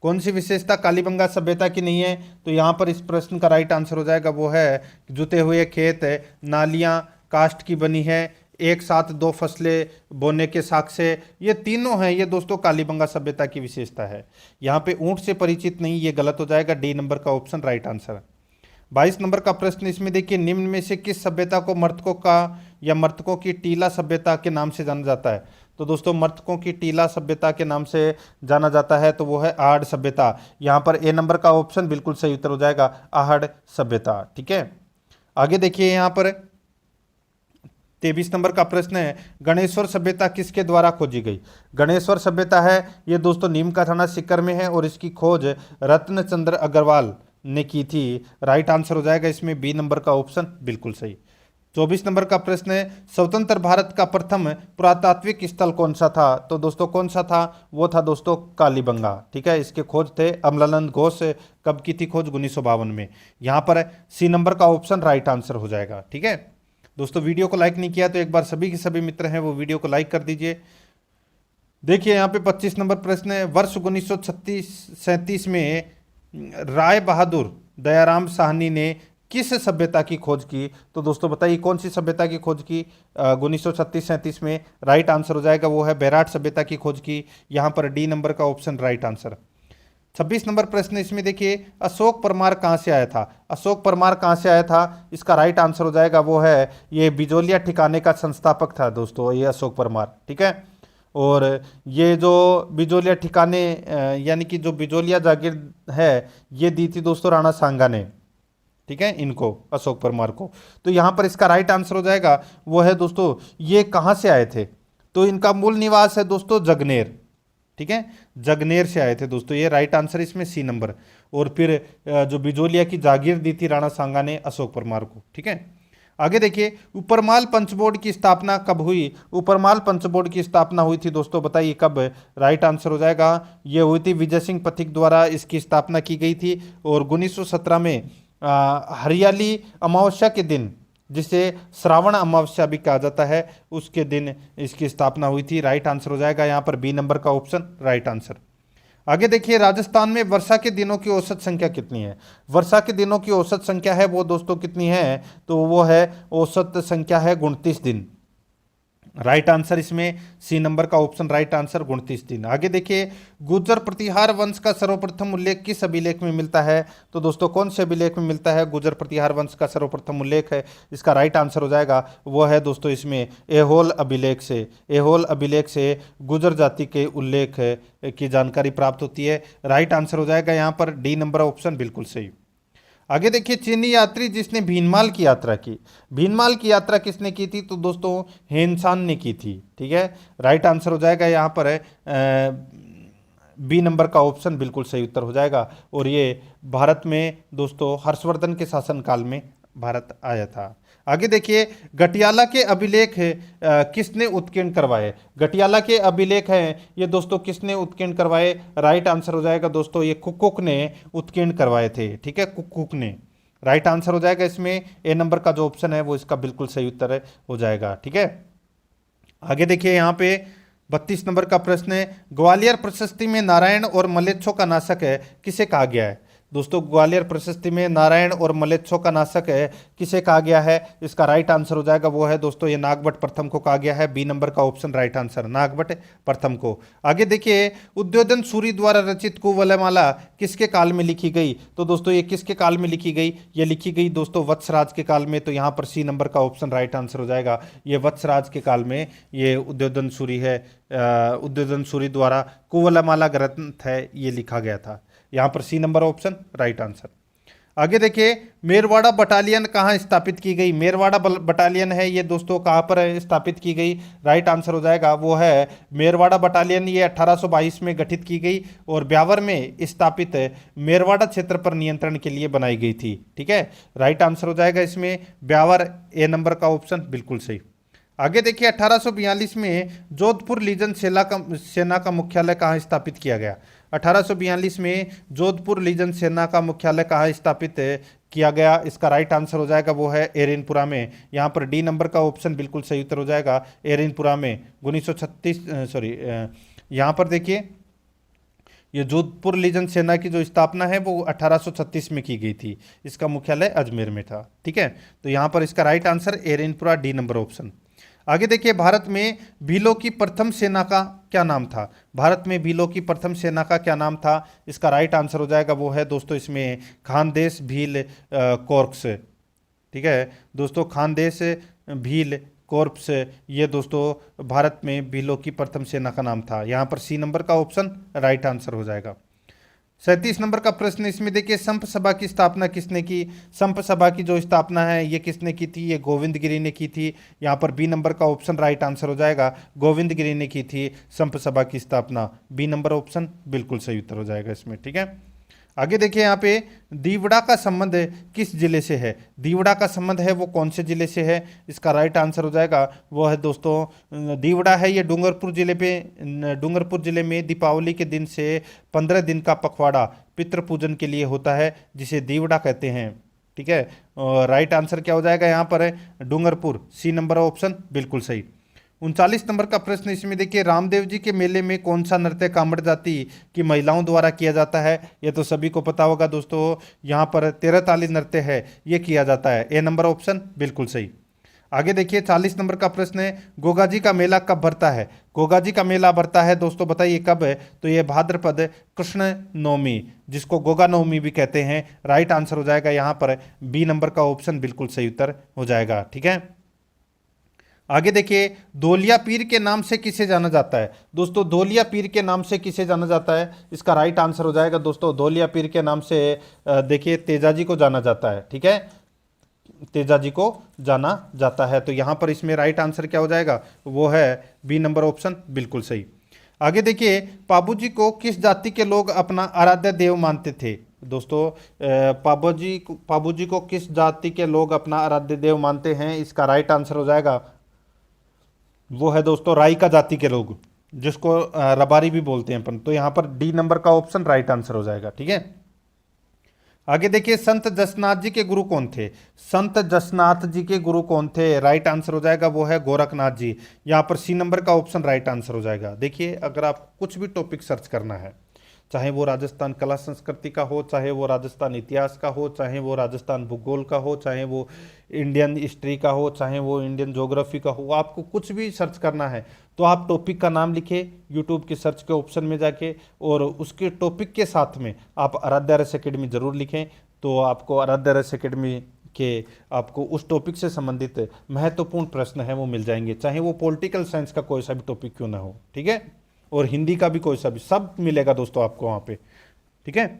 कौन सी विशेषता कालीबंगा सभ्यता की नहीं है? तो यहाँ पर इस प्रश्न का राइट आंसर हो जाएगा वो है जुते हुए खेत, नालियाँ काष्ठ की बनी है, एक साथ 2 फसलें बोने के साक्ष्य, ये तीनों हैं, ये दोस्तों कालीबंगा सभ्यता की विशेषता है। यहाँ पे ऊंट से परिचित नहीं, ये गलत हो जाएगा, डी नंबर का ऑप्शन राइट आंसर है। 22 नंबर का प्रश्न इसमें देखिए, निम्न में से किस सभ्यता को मर्तकों का या मर्तकों की टीला सभ्यता के नाम से जाना जाता है? तो दोस्तों मर्तकों की टीला सभ्यता के नाम से जाना जाता है, तो वो है आहड़ सभ्यता। यहाँ पर ए नंबर का ऑप्शन बिल्कुल सही उत्तर हो जाएगा, आहड़ सभ्यता। ठीक है, आगे देखिए यहाँ पर 23 नंबर का प्रश्न है, गणेश्वर सभ्यता किसके द्वारा खोजी गई? गणेश्वर सभ्यता है ये दोस्तों नीम का थाना सीकर में है, और इसकी खोज रत्नचंद्र अग्रवाल ने की थी। राइट आंसर हो जाएगा इसमें बी नंबर का ऑप्शन बिल्कुल सही। 24 नंबर का प्रश्न है, स्वतंत्र भारत का प्रथम पुरातात्विक स्थल कौन सा था? तो दोस्तों कौन सा था? वो था दोस्तों कालीबंगा। ठीक है, इसके खोज थे अमलानंद घोष। कब की थी खोज? 1952 में। यहाँ पर सी नंबर का ऑप्शन राइट आंसर हो जाएगा। ठीक है दोस्तों, वीडियो को लाइक नहीं किया तो एक बार सभी के सभी मित्र हैं वो वीडियो को लाइक कर दीजिए। देखिए यहाँ पे 25 नंबर प्रश्न है, वर्ष 1937 में राय बहादुर दयाराम साहनी ने किस सभ्यता की खोज की? तो दोस्तों बताइए कौन सी सभ्यता की खोज की 1936-37 में? राइट आंसर हो जाएगा वो है बैराट सभ्यता की खोज की। यहाँ पर डी नंबर का ऑप्शन राइट आंसर। 26 नंबर प्रश्न इसमें देखिए, अशोक परमार कहाँ से आया था? अशोक परमार कहाँ से आया था? इसका राइट आंसर हो जाएगा वो है ये बिजोलिया ठिकाने का संस्थापक था दोस्तों, ये अशोक परमार। ठीक है, और ये जो बिजोलिया ठिकाने यानी कि जो बिजोलिया जागीर है ये दी थी दोस्तों राणा सांगा ने। ठीक है, इनको अशोक परमार को। तो यहाँ पर इसका राइट आंसर हो जाएगा वो है दोस्तों, ये कहाँ से आए थे? तो इनका मूल निवास है दोस्तों जगनेर। ठीक है, जगनेर से आए थे दोस्तों, ये राइट आंसर इसमें सी नंबर। और फिर जो बिजोलिया की जागीर दी थी राणा सांगा ने अशोक परमार को। ठीक है, आगे देखिए, ऊपरमाल पंचबोर्ड की स्थापना कब हुई? ऊपरमाल पंचबोर्ड की स्थापना हुई थी दोस्तों, बताइए कब? राइट आंसर हो जाएगा ये हुई थी विजय सिंह पथिक द्वारा इसकी स्थापना की गई थी, और 1917 में हरियाली अमावस्या के दिन, जिसे श्रावण अमावस्या भी कहा जाता है, उसके दिन इसकी स्थापना हुई थी। राइट आंसर हो जाएगा यहाँ पर बी नंबर का ऑप्शन राइट आंसर। आगे देखिए, राजस्थान में वर्षा के दिनों की औसत संख्या कितनी है? वर्षा के दिनों की औसत संख्या है वो दोस्तों कितनी है? तो वो है औसत संख्या है 29 दिन। राइट आंसर इसमें सी नंबर का ऑप्शन राइट आंसर 29 दिन। आगे देखिए, गुर्जर प्रतिहार वंश का सर्वप्रथम उल्लेख किस अभिलेख में मिलता है? तो दोस्तों कौन से अभिलेख में मिलता है गुर्जर प्रतिहार वंश का सर्वप्रथम उल्लेख है? इसका राइट आंसर हो जाएगा वो है दोस्तों इसमें एहोल अभिलेख से। एहोल अभिलेख से गुर्जर जाति के उल्लेख की जानकारी प्राप्त होती है। राइट आंसर हो जाएगा यहाँ पर डी नंबर ऑप्शन बिल्कुल सही। आगे देखिए, चीनी यात्री जिसने भीनमाल की यात्रा की, भीनमाल की यात्रा किसने की थी? तो दोस्तों हेनसान ने की थी। ठीक है, राइट आंसर हो जाएगा यहाँ पर बी नंबर का ऑप्शन बिल्कुल सही उत्तर हो जाएगा। और ये भारत में दोस्तों हर्षवर्धन के शासनकाल में भारत आया था। आगे देखिए, गटियाला के अभिलेख किसने उत्कीर्ण करवाए? गटियाला के अभिलेख हैं ये दोस्तों किसने उत्कीर्ण करवाए? राइट आंसर हो जाएगा दोस्तों ये कुक्कुक ने उत्कीर्ण करवाए थे। ठीक है, कुक्कुक ने। राइट आंसर हो जाएगा इसमें ए नंबर का जो ऑप्शन है वो इसका बिल्कुल सही उत्तर हो जाएगा। ठीक है, आगे देखिए यहाँ पे 32 नंबर का प्रश्न है, ग्वालियर प्रशस्ति में नारायण और मलेच्छों का नाशक है किसे कहा गया है? दोस्तों ग्वालियर प्रशस्ति में नारायण और मलेच्छों का नाशक है किसे कहा गया है? इसका राइट आंसर हो जाएगा वो है दोस्तों ये नागभट्ट प्रथम को कहा गया है। बी नंबर का ऑप्शन राइट आंसर, नागभट्ट प्रथम को। आगे देखिए, उद्योधन सूरी द्वारा रचित कुवलयमाला किसके काल में लिखी गई? तो दोस्तों ये किसके काल में लिखी गई? ये लिखी गई दोस्तों वत्सराज के काल में। तो यहाँ पर सी नंबर का ऑप्शन राइट आंसर हो जाएगा, ये वत्सराज के काल में ये उद्योधन सूरी है। उद्योधन सूरी द्वारा कुवलयमाला ग्रंथ है ये लिखा गया था। यहाँ पर C number option right answer. आगे देखिए, मेरवाड़ा बटालियन कहाँ स्थापित की गई? मेरवाड़ा बटालियन है ये दोस्तों, कहाँ पर स्थापित की गई? राइट आंसर हो जाएगा वो है मेरवाड़ा बटालियन, ये 1822 में गठित की गई और ब्यावर में स्थापित मेरवाड़ा क्षेत्र पर नियंत्रण के लिए बनाई गई थी। ठीक है, राइट आंसर हो जाएगा इसमें ब्यावर, ए नंबर का ऑप्शन बिल्कुल सही। आगे देखिए, 1842 में जोधपुर लीजन सेना का मुख्यालय कहाँ स्थापित किया गया? 1842 में जोधपुर लीजन सेना का मुख्यालय कहाँ स्थापित किया गया? इसका राइट आंसर हो जाएगा वो है एरेनपुरा में। यहाँ पर डी नंबर का ऑप्शन बिल्कुल सही उत्तर हो जाएगा, एरेनपुरा में 1936 सॉरी यहाँ पर देखिए, ये जोधपुर लीजन सेना की जो स्थापना है वो 1836 में की गई थी। इसका मुख्यालय अजमेर में था। ठीक है, तो यहाँ पर इसका right answer Erinpura, D number option. आगे देखिए, भारत में भीलों की प्रथम सेना का क्या नाम था? भारत में भीलों की प्रथम सेना का क्या नाम था? इसका राइट आंसर हो जाएगा वो है दोस्तों इसमें खानदेश भील कॉर्प्स। ठीक है दोस्तों, खानदेश भील कॉर्प्स, ये दोस्तों भारत में भीलों की प्रथम सेना का नाम था। यहाँ पर सी नंबर का ऑप्शन राइट आंसर हो जाएगा। 37 नंबर का प्रश्न इसमें देखिए, संप सभा की स्थापना किसने की? संप सभा की जो स्थापना है ये किसने की थी? ये गोविंद गिरी ने की थी। यहाँ पर बी नंबर का ऑप्शन राइट आंसर हो जाएगा, गोविंद गिरी ने की थी संप सभा की स्थापना, बी नंबर ऑप्शन बिल्कुल सही उत्तर हो जाएगा इसमें। ठीक है, आगे देखिए, यहाँ पे दीवड़ा का संबंध किस जिले से है? दीवड़ा का संबंध है वो कौन से जिले से है? इसका राइट आंसर हो जाएगा वो है दोस्तों दीवड़ा है ये डूंगरपुर जिले में दीपावली के दिन से 15 दिन का पखवाड़ा पितृ पूजन के लिए होता है, जिसे दीवड़ा कहते हैं। ठीक है, राइट आंसर क्या हो जाएगा यहाँ पर है डूंगरपुर, सी नंबर ऑप्शन बिल्कुल सही। 39 नंबर का प्रश्न इसमें देखिए, रामदेव जी के मेले में कौन सा नृत्य कामड़ जाति की महिलाओं द्वारा किया जाता है? ये तो सभी को पता होगा दोस्तों, यहाँ पर 13 ताली नृत्य है ये किया जाता है, ए नंबर ऑप्शन बिल्कुल सही। आगे देखिए, 40 नंबर का प्रश्न है, गोगा जी का मेला कब भरता है? गोगा जी का मेला भरता है दोस्तों, बताइए कब है? तो ये भाद्रपद कृष्ण नवमी, जिसको गोगा नवमी भी कहते हैं। राइट आंसर हो जाएगा यहाँ पर बी नंबर का ऑप्शन बिल्कुल सही उत्तर हो जाएगा। ठीक है, आगे देखिए, धोलिया पीर के नाम से किसे जाना जाता है? दोस्तों धोलिया पीर के नाम से किसे जाना जाता है? इसका राइट आंसर हो जाएगा दोस्तों, धोलिया पीर के नाम से देखिए तेजा जी को जाना जाता है। ठीक है, तेजा जी को जाना जाता है, तो यहाँ पर इसमें राइट आंसर क्या हो जाएगा वो है बी नंबर ऑप्शन बिल्कुल सही। आगे देखिए, पाबू जी को किस जाति के लोग अपना आराध्य देव मानते थे? दोस्तों पाबू जी को किस जाति के लोग अपना आराध्य देव मानते हैं? इसका राइट आंसर हो जाएगा वो है दोस्तों राइका जाति के लोग, जिसको रबारी भी बोलते हैं अपन, तो यहाँ पर डी नंबर का ऑप्शन राइट आंसर हो जाएगा। ठीक है, आगे देखिए, संत जसनाथ जी के गुरु कौन थे? संत जसनाथ जी के गुरु कौन थे? राइट आंसर हो जाएगा वो है गोरखनाथ जी। यहाँ पर सी नंबर का ऑप्शन राइट आंसर हो जाएगा। देखिए, अगर आप कुछ भी टॉपिक सर्च करना है, चाहे वो राजस्थान कला संस्कृति का हो, चाहे वो राजस्थान इतिहास का हो, चाहे वो राजस्थान भूगोल का हो, चाहे वो इंडियन हिस्ट्री का हो, चाहे वो इंडियन ज्योग्राफी का हो, आपको कुछ भी सर्च करना है तो आप टॉपिक का नाम लिखें यूट्यूब के सर्च के ऑप्शन में जाके, और उसके टॉपिक के साथ में आप आराध्या रस अकेडमी ज़रूर लिखें, तो आपको आराध्या रस अकेडमी के आपको उस टॉपिक से संबंधित महत्वपूर्ण प्रश्न है वो मिल जाएंगे, चाहे वो पॉलिटिकल साइंस का कोई सा भी टॉपिक क्यों ना हो। ठीक है, और हिंदी का भी कोई सा भी, सब मिलेगा दोस्तों आपको वहाँ पे। ठीक है,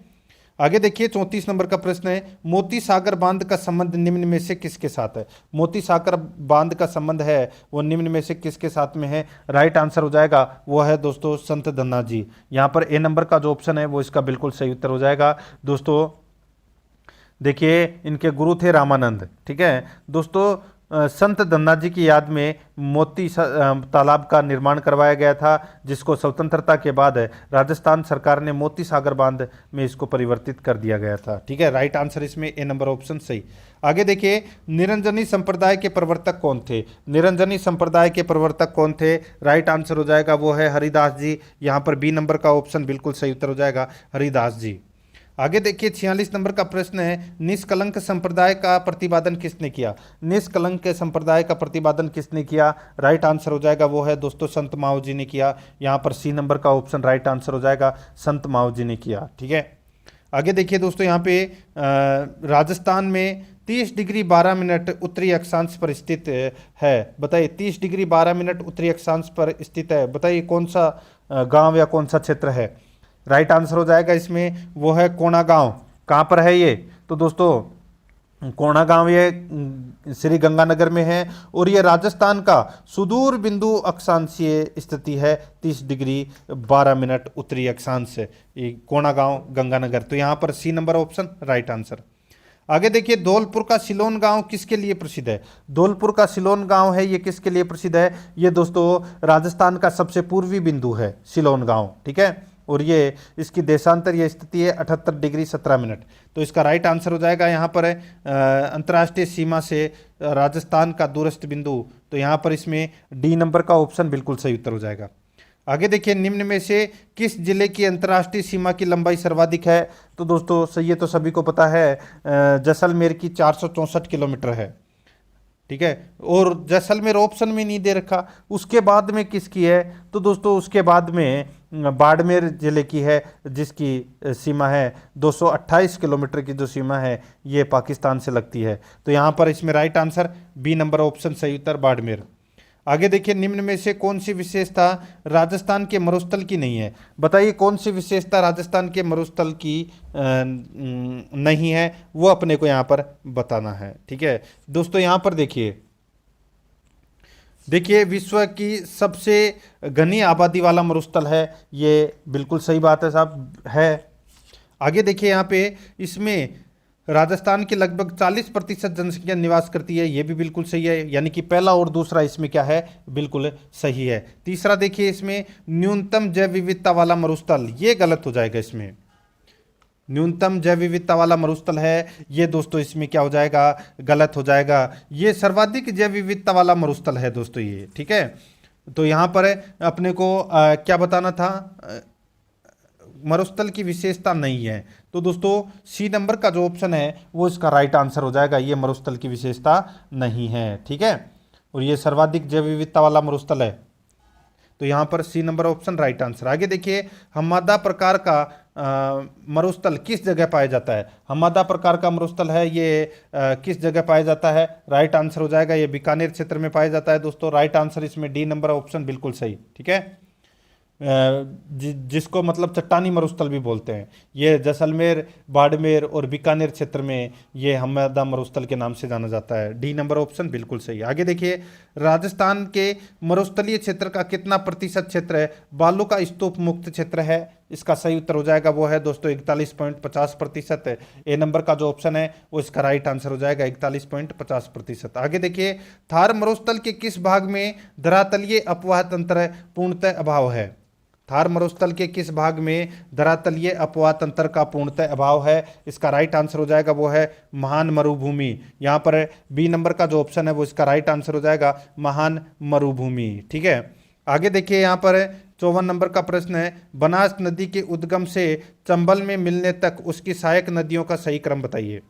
आगे देखिए, 34 नंबर का प्रश्न है, मोती सागर बांध का संबंध निम्न में से किसके साथ है? मोती सागर बांध का संबंध है वो निम्न में से किसके साथ में है? राइट आंसर हो जाएगा वो है दोस्तों संत धन्ना जी। यहाँ पर ए नंबर का जो ऑप्शन है वो इसका बिल्कुल सही उत्तर हो जाएगा। दोस्तों देखिए, इनके गुरु थे रामानंद। ठीक है दोस्तों, संत धन्ना जी की याद में मोती तालाब का निर्माण करवाया गया था, जिसको स्वतंत्रता के बाद राजस्थान सरकार ने मोती सागर बांध में इसको परिवर्तित कर दिया गया था। ठीक है, राइट आंसर इसमें ए नंबर ऑप्शन सही। आगे देखिए, निरंजनी संप्रदाय के प्रवर्तक कौन थे? निरंजनी संप्रदाय के प्रवर्तक कौन थे? राइट आंसर हो जाएगा वो है हरिदास जी। यहाँ पर बी नंबर का ऑप्शन बिल्कुल सही उत्तर हो जाएगा, हरिदास जी। आगे देखिए, 46 नंबर का प्रश्न है, निष्कलंक संप्रदाय का प्रतिपादन किसने किया? निष्कलंक संप्रदाय का प्रतिपादन किसने किया? राइट आंसर हो जाएगा वो है दोस्तों संत माओ जी ने किया। यहाँ पर सी नंबर का ऑप्शन राइट आंसर हो जाएगा, संत माओ जी ने किया। ठीक है, आगे देखिए दोस्तों, यहाँ पे राजस्थान में 30 डिग्री 12 मिनट उत्तरी अक्षांश पर स्थित है। बताइए 30 डिग्री 12 मिनट उत्तरी अक्षांश पर स्थित है, बताइए कौन सा गांव या कौन सा क्षेत्र है? राइट आंसर हो जाएगा इसमें वो है कोना गांव। कहाँ पर है ये? तो दोस्तों कोणागांव ये श्री गंगानगर में है और ये राजस्थान का सुदूर बिंदु अक्षांशीय स्थिति है 30 डिग्री 12 मिनट उत्तरी अक्षांश से, ये कोणागांव गंगानगर। तो यहाँ पर C number option right answer. आगे देखिए धौलपुर का सिलोन गांव किसके लिए प्रसिद्ध है? धौलपुर का सिलोन गांव है, ये किसके लिए प्रसिद्ध है? ये दोस्तों राजस्थान का सबसे पूर्वी बिंदु है सिलोन गांव, ठीक है। और ये इसकी देशांतर ये स्थिति है 78 डिग्री 17 मिनट। तो इसका राइट आंसर हो जाएगा यहाँ पर अंतर्राष्ट्रीय सीमा से राजस्थान का दूरस्थ बिंदु। तो यहाँ पर इसमें डी नंबर का ऑप्शन बिल्कुल सही उत्तर हो जाएगा। आगे देखिए निम्न में से किस जिले की अंतर्राष्ट्रीय सीमा की लंबाई सर्वाधिक है? तो दोस्तों सही है, तो सभी को पता है जैसलमेर की 464 किलोमीटर है, ठीक है। और जैसलमेर ऑप्शन में नहीं दे रखा। उसके बाद में किसकी है? तो दोस्तों उसके बाद में बाड़मेर जिले की है, जिसकी सीमा है 228 किलोमीटर की जो सीमा है ये पाकिस्तान से लगती है। तो यहाँ पर इसमें right answer B number option सही उत्तर बाड़मेर। आगे देखिए निम्न में से कौन सी विशेषता राजस्थान के मरुस्थल की नहीं है? बताइए कौन सी विशेषता राजस्थान के मरुस्थल की नहीं है, वो अपने को यहाँ पर बताना है, ठीक है। दोस्तों यहाँ पर देखिए विश्व की सबसे घनी आबादी वाला मरुस्थल है, ये बिल्कुल सही बात है साहब, है। आगे देखिए यहाँ पे इसमें राजस्थान की लगभग 40% जनसंख्या निवास करती है, ये भी बिल्कुल सही है, यानी कि पहला और दूसरा इसमें क्या है, बिल्कुल सही है। तीसरा देखिए इसमें न्यूनतम जैव विविधता वाला मरुस्थल, ये गलत हो जाएगा। इसमें न्यूनतम जैव विविधता वाला मरुस्थल है, ये दोस्तों इसमें क्या हो जाएगा, गलत हो जाएगा। ये सर्वाधिक जैव विविधता वाला मरुस्थल है दोस्तों ये, ठीक है। तो यहाँ पर अपने को क्या बताना था, मरुस्थल की विशेषता नहीं है। तो दोस्तों सी नंबर का जो ऑप्शन है वो इसका राइट आंसर हो जाएगा, ये मरुस्थल की विशेषता नहीं है, ठीक है। और ये सर्वाधिक जैव विविधता वाला मरुस्थल है, तो यहाँ पर C number option right answer. आगे देखिए हम्मादा प्रकार का मरुस्थल किस जगह पाया जाता है? हम्मादा प्रकार का मरुस्थल है ये किस जगह पाया जाता है? राइट आंसर हो जाएगा ये बीकानेर क्षेत्र में पाया जाता है दोस्तों। राइट आंसर इसमें डी नंबर ऑप्शन बिल्कुल सही, ठीक है। जिसको मतलब चट्टानी मरुस्थल भी बोलते हैं, ये जैसलमेर, बाड़मेर और बीकानेर क्षेत्र में ये हम्मादा मरुस्थल के नाम से जाना जाता है। डी नंबर ऑप्शन बिल्कुल सही। आगे देखिए राजस्थान के मरुस्थलीय क्षेत्र का कितना प्रतिशत क्षेत्र है बालू का स्तूप मुक्त क्षेत्र है? इसका सही उत्तर हो जाएगा वो है दोस्तों 41.50%। ए नंबर का जो ऑप्शन है वो इसका राइट आंसर हो जाएगा 41.50%। आगे देखिए थार मरुस्थल के किस भाग में धरातलीय अपवाह तंत्र पूर्णतः अभाव है? थार मरुस्थल के किस भाग में धरातलीय अपवाह तंत्र का पूर्णतः अभाव है? इसका राइट आंसर हो जाएगा वो है महान मरुभूमि। यहाँ पर बी नंबर का जो ऑप्शन है वो इसका राइट आंसर हो जाएगा महान मरुभूमि, ठीक है। आगे देखिए यहाँ पर 54 नंबर का प्रश्न है बनास नदी के उद्गम से चंबल में मिलने तक उसकी सहायक नदियों का सही क्रम बताइए।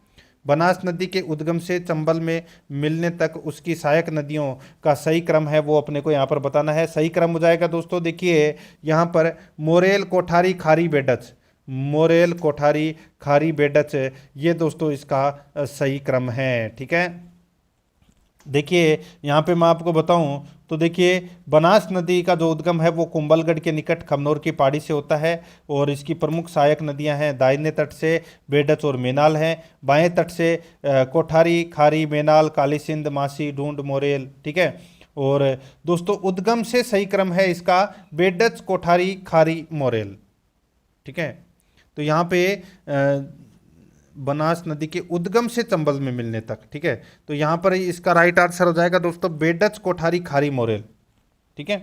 बनास नदी के उद्गम से चंबल में मिलने तक उसकी सहायक नदियों का सही क्रम है वो अपने को यहाँ पर बताना है। सही क्रम हो जाएगा दोस्तों, देखिए यहाँ पर मोरेल, कोठारी, खारी, बेडच, मोरेल, कोठारी, खारी, बेडच, ये दोस्तों इसका सही क्रम है, ठीक है। देखिए यहाँ पे मैं आपको बताऊं तो देखिए बनास नदी का जो उद्गम है वो कुंभलगढ़ के निकट खमनोर की पहाड़ी से होता है और इसकी प्रमुख सहायक नदियां हैं दाहिने तट से बेडच और मेनाल हैं, बाएं तट से कोठारी, खारी, मेनाल, काली सिंध, मासी, ढूंढ, मोरेल, ठीक है। और दोस्तों उद्गम से सही क्रम है इसका बेडच, कोठारी, खारी, मोरेल, ठीक है। तो यहाँ पे बनास नदी के उद्गम से चंबल में मिलने तक, ठीक है। तो यहाँ पर इसका राइट आंसर हो जाएगा दोस्तों बेडच, कोठारी, खारी, मोरेल, ठीक है।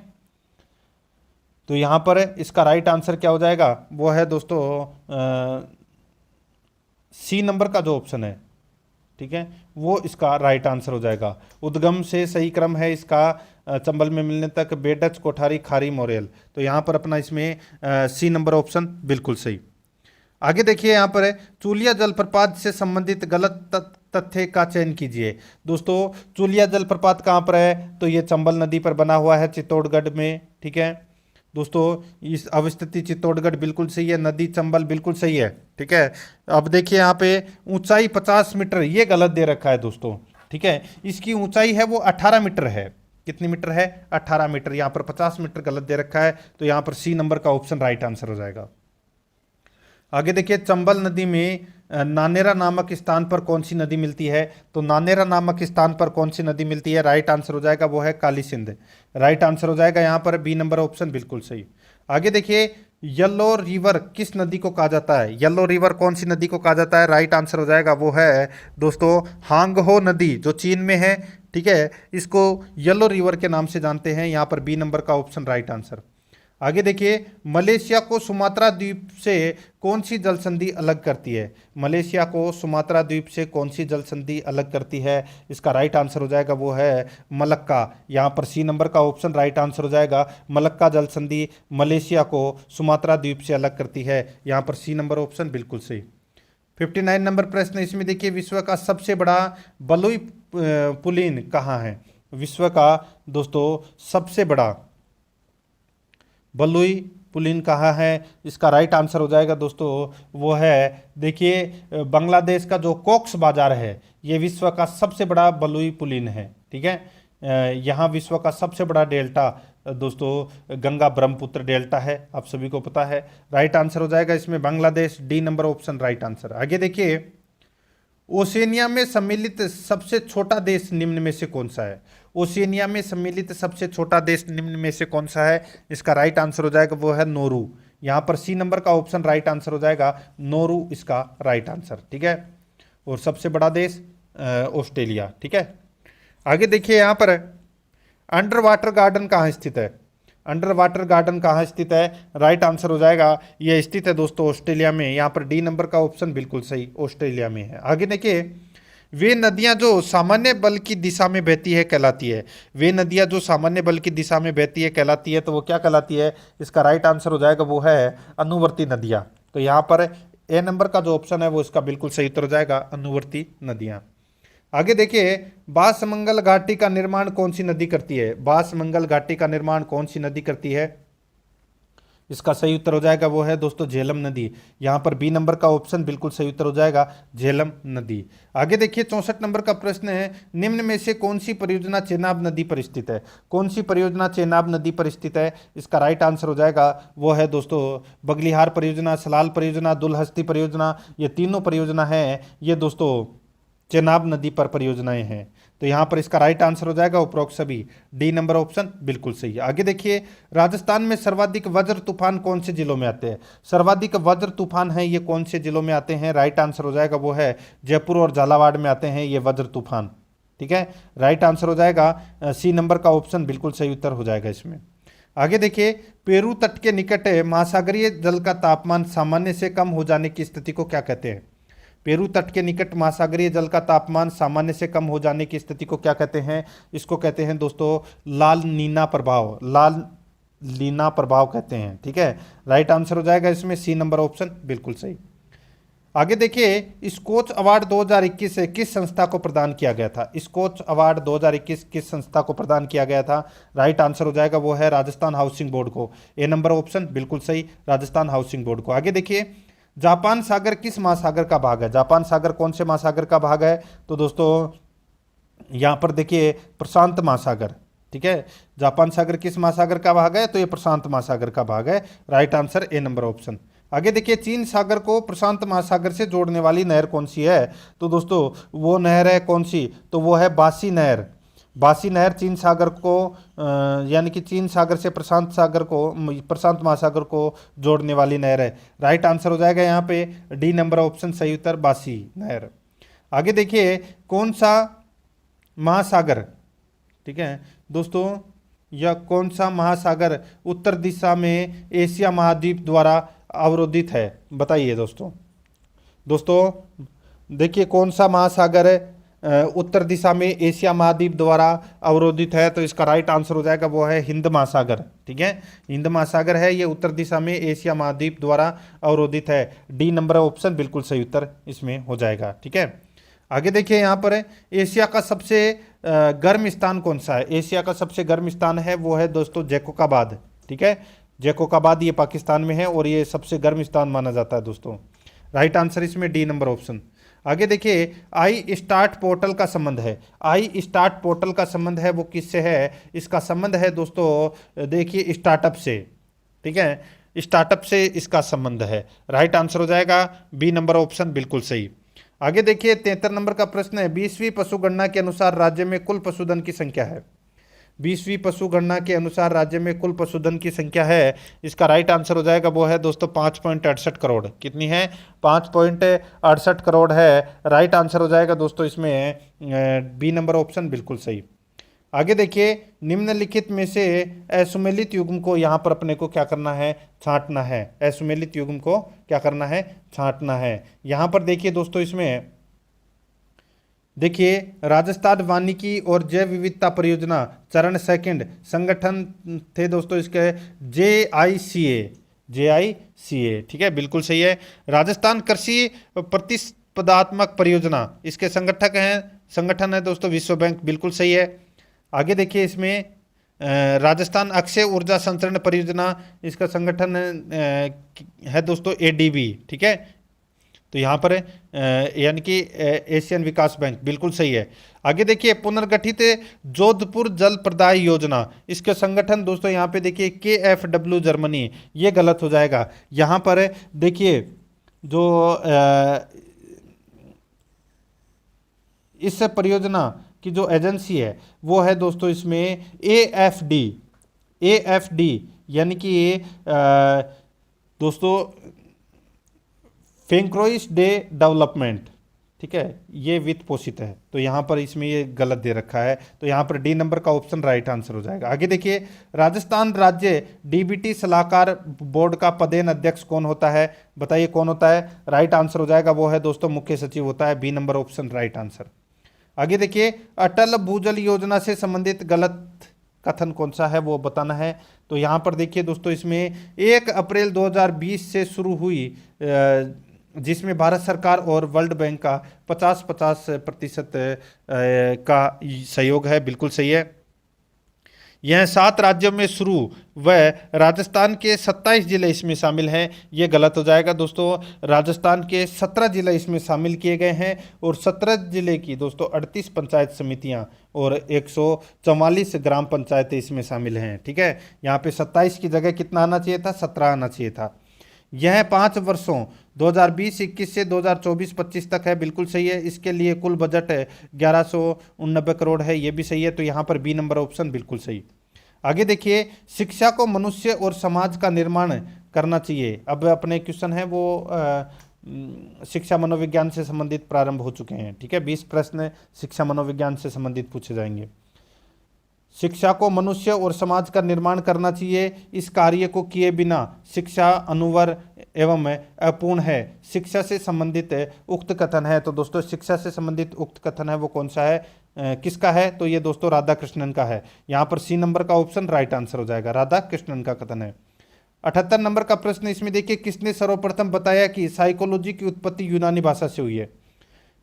तो यहाँ पर इसका राइट आंसर क्या हो जाएगा वो है दोस्तों सी नंबर का जो ऑप्शन है, ठीक है, वो इसका राइट आंसर हो जाएगा। उद्गम से सही क्रम है इसका चंबल में मिलने तक बेडच, कोठारी, खारी, मोरेल। तो यहाँ पर अपना इसमें सी नंबर ऑप्शन बिल्कुल सही। आगे देखिए यहाँ पर चूलिया जलप्रपात से संबंधित गलत तथ्य का चयन कीजिए। दोस्तों चूलिया जलप्रपात कहाँ पर है? तो ये चंबल नदी पर बना हुआ है चित्तौड़गढ़ में, ठीक है। दोस्तों इस अवस्थिति चित्तौड़गढ़ बिल्कुल सही है, नदी चंबल बिल्कुल सही है, ठीक है। अब देखिए यहाँ पे ऊंचाई 50 मीटर, ये गलत दे रखा है दोस्तों, ठीक है। इसकी ऊंचाई है वो 18 मीटर है। कितनी मीटर है? 18 मीटर। यहाँ पर 50 मीटर गलत दे रखा है, तो यहाँ पर सी नंबर का ऑप्शन राइट आंसर हो जाएगा। आगे देखिए चंबल नदी में नानेरा नामक स्थान पर कौन सी नदी मिलती है? तो नानेरा नामक स्थान पर कौन सी नदी मिलती है? राइट आंसर हो जाएगा वो है काली सिंध। राइट आंसर हो जाएगा यहाँ पर बी नंबर ऑप्शन बिल्कुल सही। आगे देखिए येलो रिवर किस नदी को कहा जाता है? येलो रिवर कौन सी नदी को कहा जाता है? राइट आंसर हो जाएगा वो है दोस्तों हांगहो नदी, जो चीन में है। ठीक है, इसको येलो रिवर के नाम से जानते हैं। यहाँ पर बी नंबर का ऑप्शन राइट आंसर। आगे देखिए मलेशिया को सुमात्रा द्वीप से कौन सी जल संधि अलग करती है? मलेशिया को सुमात्रा द्वीप से कौन सी जल संधि अलग करती है? इसका राइट आंसर हो जाएगा वो है मलक्का। यहाँ पर सी नंबर का ऑप्शन राइट आंसर हो जाएगा। मलक्का जल संधि मलेशिया को सुमात्रा द्वीप से अलग करती है। यहाँ पर सी नंबर ऑप्शन बिल्कुल सही। 59 नंबर प्रश्न, इसमें देखिए विश्व का सबसे बड़ा बलुई पुलिन कहाँ है? विश्व का दोस्तों सबसे बड़ा बलुई पुलिन कहाँ है? इसका राइट आंसर हो जाएगा दोस्तों वो है देखिए बांग्लादेश का जो कॉक्स बाजार है, ये विश्व का सबसे बड़ा बलुई पुलिन है। ठीक है, यहाँ विश्व का सबसे बड़ा डेल्टा दोस्तों गंगा ब्रह्मपुत्र डेल्टा है, आप सभी को पता है। राइट आंसर हो जाएगा इसमें Bangladesh, D number option right answer. आगे देखिए ओशिनिया में सम्मिलित सबसे छोटा देश निम्न में से कौन सा है? ओशिनिया में सम्मिलित सबसे छोटा देश निम्न में से कौन सा है? इसका राइट आंसर हो जाएगा वो है नोरू। यहाँ पर सी नंबर का ऑप्शन राइट आंसर हो जाएगा नोरू, इसका राइट आंसर। ठीक है, और सबसे बड़ा देश ऑस्ट्रेलिया। ठीक है, आगे देखिए यहाँ पर अंडर वाटर गार्डन कहाँ स्थित है? अंडर वाटर गार्डन कहाँ स्थित है? राइट आंसर हो जाएगा ये स्थित है दोस्तों ऑस्ट्रेलिया में। यहाँ पर डी नंबर का ऑप्शन बिल्कुल सही, ऑस्ट्रेलिया में है। आगे देखिए वे नदियाँ जो सामान्य बल की दिशा में बहती है कहलाती है। वे नदियाँ जो सामान्य बल की दिशा में बहती है कहलाती है, तो वो क्या कहलाती है? इसका राइट आंसर हो जाएगा वो है अनुवर्ती नदियाँ। तो यहाँ पर ए नंबर का जो ऑप्शन है वो इसका बिल्कुल सही उत्तर हो जाएगा, अनुवर्ती नदियाँ। आगे देखिए बासमंगल घाटी का निर्माण कौन सी नदी करती है? बासमंगल घाटी का निर्माण कौन सी नदी करती है? इसका सही उत्तर हो जाएगा वो है दोस्तों झेलम नदी। यहाँ पर बी नंबर का ऑप्शन बिल्कुल सही उत्तर हो जाएगा, झेलम नदी। आगे देखिए 64 नंबर का प्रश्न है, निम्न में से कौन सी परियोजना चेनाब नदी पर स्थित है? कौन सी परियोजना चेनाब नदी पर स्थित है? इसका राइट आंसर हो जाएगा वो है दोस्तों बगलिहार परियोजना, सलाल परियोजना, दुलहस्ती परियोजना। ये तीनों परियोजना है ये दोस्तों चेनाब नदी पर परियोजनाएं हैं। तो यहाँ पर इसका राइट आंसर हो जाएगा उपरोक्त सभी, डी नंबर ऑप्शन बिल्कुल सही है। आगे देखिए राजस्थान में सर्वाधिक वज्र तूफान कौन से जिलों में आते हैं? सर्वाधिक वज्र तूफान है ये कौन से जिलों में आते हैं? राइट आंसर हो जाएगा वो है जयपुर और झालावाड़ में आते हैं ये वज्र तूफान। ठीक है, राइट आंसर हो जाएगा सी नंबर का ऑप्शन बिल्कुल सही उत्तर हो जाएगा इसमें। आगे देखिए पेरू तट के निकट महासागरीय जल का तापमान सामान्य से कम हो जाने की स्थिति को क्या कहते हैं? पेरू तट के निकट महासागरीय जल का तापमान सामान्य से कम हो जाने की स्थिति को क्या कहते हैं? इसको कहते हैं दोस्तों लाल नीना प्रभाव, लाल लीना प्रभाव कहते हैं। ठीक है, राइट आंसर हो जाएगा इसमें सी नंबर ऑप्शन बिल्कुल सही। आगे देखिए स्कोच अवार्ड 2021 किस संस्था को प्रदान किया गया था? स्कोच अवार्ड 2021 किस संस्था को प्रदान किया गया था? राइट आंसर हो जाएगा वो है राजस्थान हाउसिंग बोर्ड को। ए नंबर ऑप्शन बिल्कुल सही, राजस्थान हाउसिंग बोर्ड को। आगे देखिए जापान सागर किस महासागर का भाग है? जापान सागर कौन से महासागर का भाग है? तो दोस्तों यहाँ पर देखिए प्रशांत महासागर। ठीक है, जापान सागर किस महासागर का भाग है? तो ये प्रशांत महासागर का भाग है। Right answer A number option. आगे देखिए चीन सागर को प्रशांत महासागर से जोड़ने वाली नहर कौन सी है? तो दोस्तों वो नहर है कौन सी? तो वो है बासी नहर। बासी नहर चीन सागर को यानी कि चीन सागर से प्रशांत सागर को, प्रशांत महासागर को जोड़ने वाली नहर है। राइट आंसर हो जाएगा यहाँ पे डी नंबर ऑप्शन सही उत्तर, बासी नहर। आगे देखिए कौन सा महासागर, ठीक है दोस्तों, यह कौन सा महासागर उत्तर दिशा में एशिया महाद्वीप द्वारा अवरोधित है? बताइए दोस्तों। देखिए कौन सा महासागर उत्तर दिशा में एशिया महाद्वीप द्वारा अवरोधित है? तो इसका राइट आंसर हो जाएगा वो है हिंद महासागर। ठीक है, हिंद महासागर है ये उत्तर दिशा में एशिया महाद्वीप द्वारा अवरोधित है। डी नंबर ऑप्शन बिल्कुल सही उत्तर इसमें हो जाएगा। ठीक है, आगे देखिए यहाँ पर एशिया का सबसे गर्म स्थान कौन सा है? एशिया का सबसे गर्म स्थान है वो है दोस्तों जैकोबाबाद। ठीक है, जैकोबाबाद ये पाकिस्तान में है और ये सबसे गर्म स्थान माना जाता है दोस्तों। राइट आंसर इसमें डी नंबर ऑप्शन। आगे देखिए आई स्टार्ट पोर्टल का संबंध है। आई स्टार्ट पोर्टल का संबंध है वो किससे है? इसका संबंध है दोस्तों देखिए स्टार्टअप से। ठीक है, स्टार्टअप से इसका संबंध है। राइट आंसर हो जाएगा बी नंबर ऑप्शन बिल्कुल सही। आगे देखिए 73 नंबर का प्रश्न है, 20वीं पशुगणना के अनुसार राज्य में कुल पशुधन की संख्या है। 20वीं पशुगणना के अनुसार राज्य में कुल पशुधन की संख्या है, इसका राइट आंसर हो जाएगा वो है दोस्तों 5.68 करोड़। कितनी है? 5.68 करोड़ है। राइट आंसर हो जाएगा दोस्तों इसमें बी नंबर ऑप्शन बिल्कुल सही। आगे देखिए निम्नलिखित में से असुमेलित युग्म को यहाँ पर अपने को क्या करना है? छांटना है। असुमेलित युग्म को क्या करना है? छांटना है। यहाँ पर देखिए दोस्तों इसमें देखिए राजस्थान वानिकी और जैव विविधता परियोजना चरण सेकंड संगठन थे दोस्तों इसके JICA, ठीक है बिल्कुल सही है। राजस्थान कृषि प्रतिस्पर्धात्मक परियोजना इसके संगठन है दोस्तों विश्व बैंक, बिल्कुल सही है। आगे देखिए इसमें राजस्थान अक्षय ऊर्जा संचरण परियोजना इसका संगठन है दोस्तों ADB, ठीक है। तो यहाँ पर यानी कि एशियन विकास बैंक, बिल्कुल सही है। आगे देखिए पुनर्गठित जोधपुर जल प्रदाय योजना इसके संगठन दोस्तों यहाँ पे देखिए KFW जर्मनी, ये गलत हो जाएगा। यहाँ पर देखिए जो इस परियोजना की जो एजेंसी है वो है दोस्तों इसमें AFD यानी कि दोस्तों फेंक्रोइस डे डेवलपमेंट, ठीक है, ये वित्त पोषित है। तो यहाँ पर इसमें ये गलत दे रखा है, तो यहाँ पर डी नंबर का ऑप्शन राइट आंसर हो जाएगा। आगे देखिए राजस्थान राज्य DBT सलाहकार बोर्ड का पदेन अध्यक्ष कौन होता है? बताइए कौन होता है? राइट आंसर हो जाएगा वो है दोस्तों मुख्य सचिव होता है, B number option right answer. आगे देखिए अटल भूजल योजना से संबंधित गलत कथन कौन सा है वो बताना है। तो यहाँ पर देखिए दोस्तों इसमें 1 अप्रैल 2020 से शुरू हुई जिसमें भारत सरकार और वर्ल्ड बैंक का 50-50% का सहयोग है, बिल्कुल सही है। यह 7 राज्यों में शुरू व राजस्थान के 27 जिले इसमें शामिल हैं, ये गलत हो जाएगा दोस्तों। राजस्थान के 17 जिले इसमें शामिल किए गए हैं और 17 जिले की दोस्तों 38 पंचायत समितियां और 144 ग्राम पंचायतें इसमें शामिल हैं, ठीक है। यहाँ पे 27 की जगह कितना आना चाहिए था? 17 आना चाहिए था। यह 5 वर्षों 2020-21 से 2024-25 तक है, बिल्कुल सही है। इसके लिए कुल बजट 1189 करोड़ है, ये भी सही है। तो यहाँ पर बी नंबर ऑप्शन बिल्कुल सही। आगे देखिए शिक्षा को मनुष्य और समाज का निर्माण करना चाहिए। अब अपने क्वेश्चन है वो शिक्षा मनोविज्ञान से संबंधित प्रारंभ हो चुके हैं, ठीक है। 20 प्रश्न शिक्षा मनोविज्ञान से संबंधित पूछे जाएंगे। शिक्षा को मनुष्य और समाज का निर्माण करना चाहिए। इस कार्य को किए बिना शिक्षा अनुवर एवं अपूर्ण है। शिक्षा से संबंधित उक्त कथन है, तो दोस्तों शिक्षा से संबंधित उक्त कथन है वो कौन सा है, किसका है? तो ये दोस्तों राधा कृष्णन का है। यहाँ पर सी नंबर का ऑप्शन राइट आंसर हो जाएगा, राधा कृष्णन का कथन है। 78 नंबर का प्रश्न इसमें देखिए किसने सर्वप्रथम बताया कि साइकोलॉजी की उत्पत्ति यूनानी भाषा से हुई है?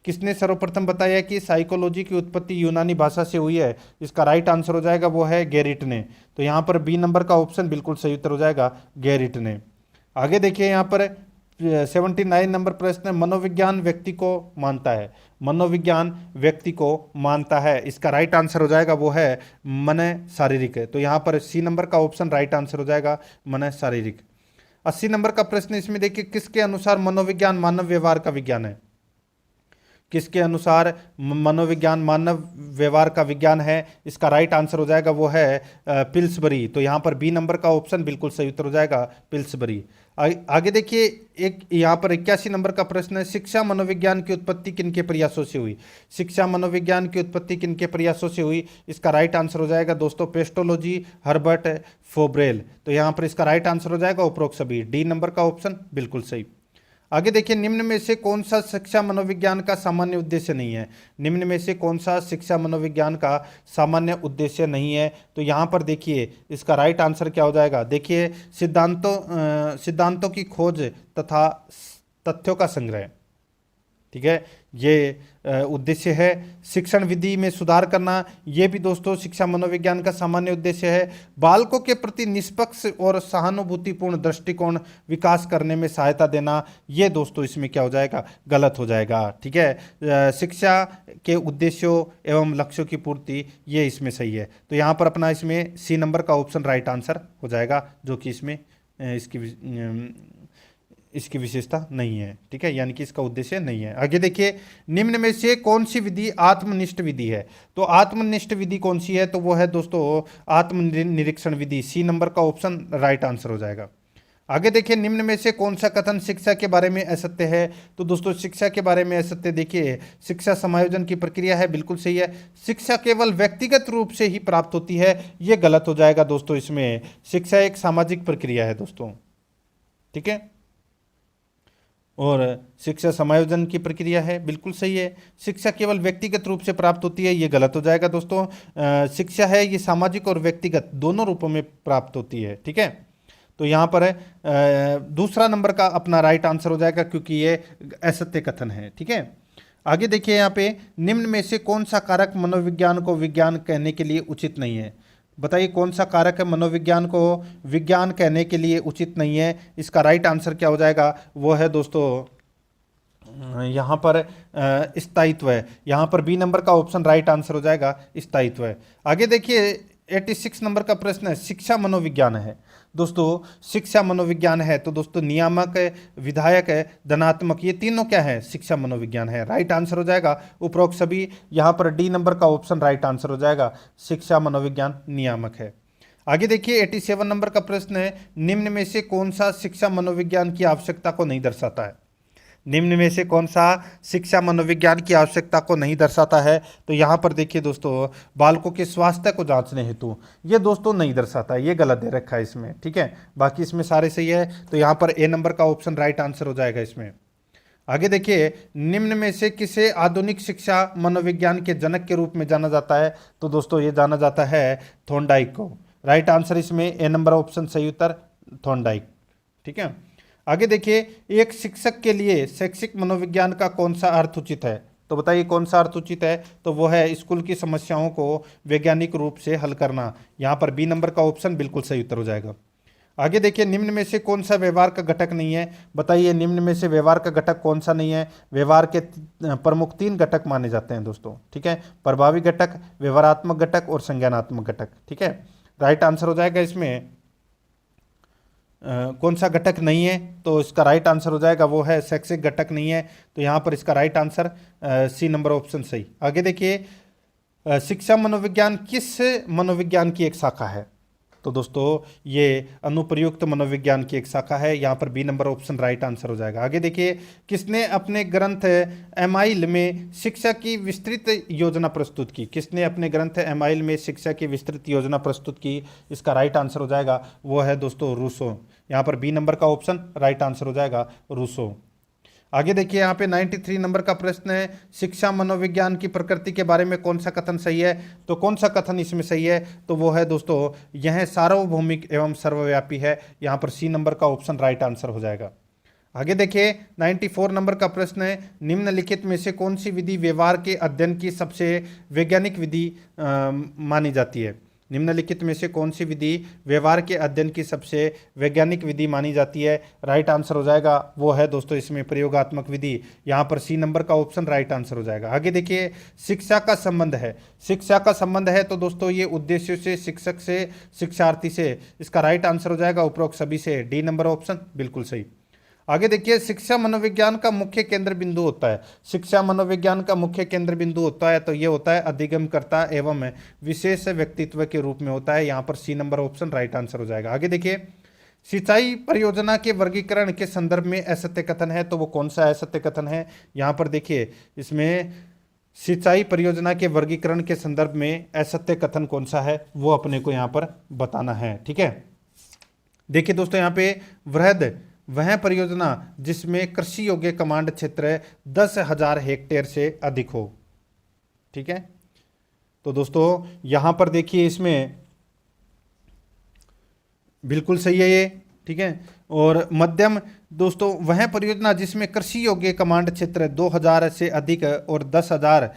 किसने सर्वप्रथम बताया कि साइकोलॉजी की उत्पत्ति यूनानी भाषा से हुई है? इसका राइट आंसर हो जाएगा वो है गेरिट ने। तो यहाँ पर बी नंबर का ऑप्शन बिल्कुल सही उत्तर हो जाएगा, गेरिट ने। आगे देखिए यहाँ पर 79 नंबर प्रश्न, मनोविज्ञान व्यक्ति को मानता है। मनोविज्ञान व्यक्ति को मानता है, इसका राइट आंसर हो जाएगा वो है मन शारीरिक है। तो यहाँ पर सी नंबर का ऑप्शन राइट आंसर हो जाएगा मन शारीरिक। 80 नंबर का प्रश्न इसमें देखिए किसके अनुसार मनोविज्ञान मानव व्यवहार का विज्ञान है? किसके अनुसार मनोविज्ञान मानव व्यवहार का विज्ञान है? इसका राइट आंसर हो जाएगा वो है पिल्सबरी। तो यहाँ पर बी नंबर का ऑप्शन बिल्कुल सही उत्तर हो जाएगा, पिल्सबरी। आगे देखिए एक यहाँ पर 81 नंबर का प्रश्न है, शिक्षा मनोविज्ञान की उत्पत्ति किनके प्रयासों से हुई? शिक्षा मनोविज्ञान की उत्पत्ति किनके प्रयासों से हुई? इसका राइट आंसर हो जाएगा दोस्तों पेस्टोलॉजी, हर्बर्ट फोब्रेल। तो यहाँ पर इसका राइट आंसर हो जाएगा उपरोक्त सभी, डी नंबर का ऑप्शन बिल्कुल सही। आगे देखिए निम्न में से कौन सा शिक्षा मनोविज्ञान का सामान्य उद्देश्य नहीं है? निम्न में से कौन सा शिक्षा मनोविज्ञान का सामान्य उद्देश्य नहीं है? तो यहाँ पर देखिए इसका राइट आंसर क्या हो जाएगा, देखिए सिद्धांतों की खोज तथा तथ्यों का संग्रह, ठीक है, ये उद्देश्य है। शिक्षण विधि में सुधार करना, ये भी दोस्तों शिक्षा मनोविज्ञान का सामान्य उद्देश्य है। बालकों के प्रति निष्पक्ष और सहानुभूतिपूर्ण दृष्टिकोण विकास करने में सहायता देना, ये दोस्तों इसमें क्या हो जाएगा, गलत हो जाएगा, ठीक है। शिक्षा के उद्देश्यों एवं लक्ष्यों की पूर्ति, ये इसमें सही है। तो यहाँ पर अपना इसमें सी नंबर का ऑप्शन राइट आंसर हो जाएगा, जो कि इसमें इसकी विशेषता नहीं है, ठीक है, यानी कि इसका उद्देश्य नहीं है। आगे देखिए, निम्न में से कौन सी विधि आत्मनिष्ठ विधि है? तो आत्मनिष्ठ विधि कौन सी है? तो वो है दोस्तों आत्मनिरीक्षण विधि। सी नंबर का ऑप्शन राइट आंसर हो जाएगा। आगे देखिए, निम्न में से कौन सा कथन शिक्षा के बारे में असत्य है? तो दोस्तों शिक्षा के बारे में असत्य देखिए, शिक्षा समायोजन की प्रक्रिया है, बिल्कुल सही है। शिक्षा केवल व्यक्तिगत रूप से ही प्राप्त होती है, ये गलत हो जाएगा दोस्तों। इसमें शिक्षा एक सामाजिक प्रक्रिया है दोस्तों, ठीक है। और शिक्षा समायोजन की प्रक्रिया है, बिल्कुल सही है। शिक्षा केवल व्यक्तिगत रूप से प्राप्त होती है, ये गलत हो जाएगा दोस्तों। शिक्षा है ये सामाजिक और व्यक्तिगत दोनों रूपों में प्राप्त होती है, ठीक है। तो यहाँ पर दूसरा नंबर का अपना राइट आंसर हो जाएगा, क्योंकि ये असत्य कथन है, ठीक है। आगे देखिए, यहाँ पे निम्न में से कौन सा कारक मनोविज्ञान को विज्ञान कहने के लिए उचित नहीं है? बताइए कौन सा कारक है मनोविज्ञान को विज्ञान कहने के लिए उचित नहीं है? इसका राइट आंसर क्या हो जाएगा? वो है दोस्तों यहाँ पर स्थायित्व है। यहाँ पर बी नंबर का ऑप्शन राइट आंसर हो जाएगा, स्थायित्व है। आगे देखिए, 86 नंबर का प्रश्न है, शिक्षा मनोविज्ञान है। दोस्तों शिक्षा मनोविज्ञान है तो दोस्तों नियामक, विधायक, धनात्मक, ये तीनों क्या है? शिक्षा मनोविज्ञान है। राइट आंसर हो जाएगा उपरोक्त सभी। यहाँ पर डी नंबर का ऑप्शन राइट आंसर हो जाएगा, शिक्षा मनोविज्ञान नियामक है। आगे देखिए, 87 नंबर का प्रश्न है, निम्न में से कौन सा शिक्षा मनोविज्ञान की आवश्यकता को नहीं दर्शाता है? निम्न में से कौन सा शिक्षा मनोविज्ञान की आवश्यकता को नहीं दर्शाता है? तो यहाँ पर देखिए दोस्तों, बालकों के स्वास्थ्य को जांचने हेतु, ये दोस्तों नहीं दर्शाता है, ये गलत दे रखा है इसमें, ठीक है। बाकी इसमें सारे सही है, तो यहाँ पर ए नंबर का ऑप्शन राइट आंसर हो जाएगा इसमें। आगे देखिए, निम्न में से किसे आधुनिक शिक्षा मनोविज्ञान के जनक के रूप में जाना जाता है? तो दोस्तों ये जाना जाता है थॉर्नडाइक को। राइट आंसर इसमें ए नंबर ऑप्शन सही उत्तर, थॉर्नडाइक, ठीक है। आगे देखिए, एक शिक्षक के लिए शैक्षिक मनोविज्ञान का कौन सा अर्थ उचित है? तो बताइए कौन सा अर्थ उचित है? तो वो है स्कूल की समस्याओं को वैज्ञानिक रूप से हल करना। यहाँ पर बी नंबर का ऑप्शन बिल्कुल सही उत्तर हो जाएगा। आगे देखिए, निम्न में से कौन सा व्यवहार का घटक नहीं है? बताइए निम्न में से व्यवहार का घटक कौन सा नहीं है? व्यवहार के प्रमुख 3 घटक माने जाते हैं दोस्तों, ठीक है। प्रभावी घटक, व्यवहारात्मक घटक और संज्ञानात्मक घटक, ठीक है। राइट आंसर हो जाएगा इसमें कौन सा घटक नहीं है? तो इसका राइट आंसर हो जाएगा वो है शैक्षिक घटक नहीं है, तो यहाँ पर इसका right answer C number option सही। आगे देखिए, शिक्षा मनोविज्ञान किस मनोविज्ञान की एक शाखा है? तो दोस्तों ये अनुप्रयुक्त मनोविज्ञान की एक शाखा है, यहाँ पर B number option right answer हो जाएगा। आगे देखिए, किसने अपने ग्रंथ एमाइल में शिक्षा की विस्तृत योजना प्रस्तुत की? किसने अपने ग्रंथ एमाइल में शिक्षा की विस्तृत योजना प्रस्तुत की? इसका राइट आंसर हो जाएगा वो है दोस्तों रूसो। यहाँ पर बी नंबर का ऑप्शन राइट आंसर हो जाएगा रूसो। आगे देखिए, यहाँ पे 93 नंबर का प्रश्न है, शिक्षा मनोविज्ञान की प्रकृति के बारे में कौन सा कथन सही है? तो कौन सा कथन इसमें सही है? तो वो है दोस्तों, यह सार्वभौमिक एवं सर्वव्यापी है। यहाँ पर सी नंबर का ऑप्शन राइट आंसर हो जाएगा। आगे देखिए, 94 नंबर का प्रश्न है, निम्नलिखित में से कौन सी विधि व्यवहार के अध्ययन की सबसे वैज्ञानिक विधि मानी जाती है? निम्नलिखित में से कौन सी विधि व्यवहार के अध्ययन की सबसे वैज्ञानिक विधि मानी जाती है? राइट आंसर हो जाएगा वो है दोस्तों इसमें प्रयोगात्मक विधि। यहाँ पर सी नंबर का ऑप्शन राइट आंसर हो जाएगा। आगे देखिए, शिक्षा का संबंध है। शिक्षा का संबंध है तो दोस्तों ये उद्देश्यों से, शिक्षक से, शिक्षार्थी से। इसका राइट आंसर हो जाएगा उपरोक्त सभी से, डी नंबर ऑप्शन बिल्कुल सही। आगे देखिए, शिक्षा मनोविज्ञान का मुख्य केंद्र बिंदु होता है। शिक्षा मनोविज्ञान का मुख्य केंद्र बिंदु होता है तो ये होता है अधिगमकर्ता एवं विशेष व्यक्तित्व के रूप में होता है। यहाँ पर C number option right answer हो जाएगा। आगे देखिए, सिंचाई परियोजना के वर्गीकरण के संदर्भ में असत्य कथन है, तो वो कौन सा असत्य कथन है? यहाँ पर देखिए, इसमें सिंचाई परियोजना के वर्गीकरण के संदर्भ में असत्य कथन कौन सा है वो अपने को यहाँ पर बताना है, ठीक है। देखिए दोस्तों, यहाँ पे वृहद वह परियोजना जिसमें कृषि योग्य कमांड क्षेत्र 10,000 हेक्टेयर से अधिक हो, ठीक है। तो दोस्तों यहां पर देखिए, इसमें बिल्कुल सही है ये, ठीक है। और मध्यम दोस्तों, वह परियोजना जिसमें कृषि योग्य कमांड क्षेत्र 2,000 से अधिक और 10,000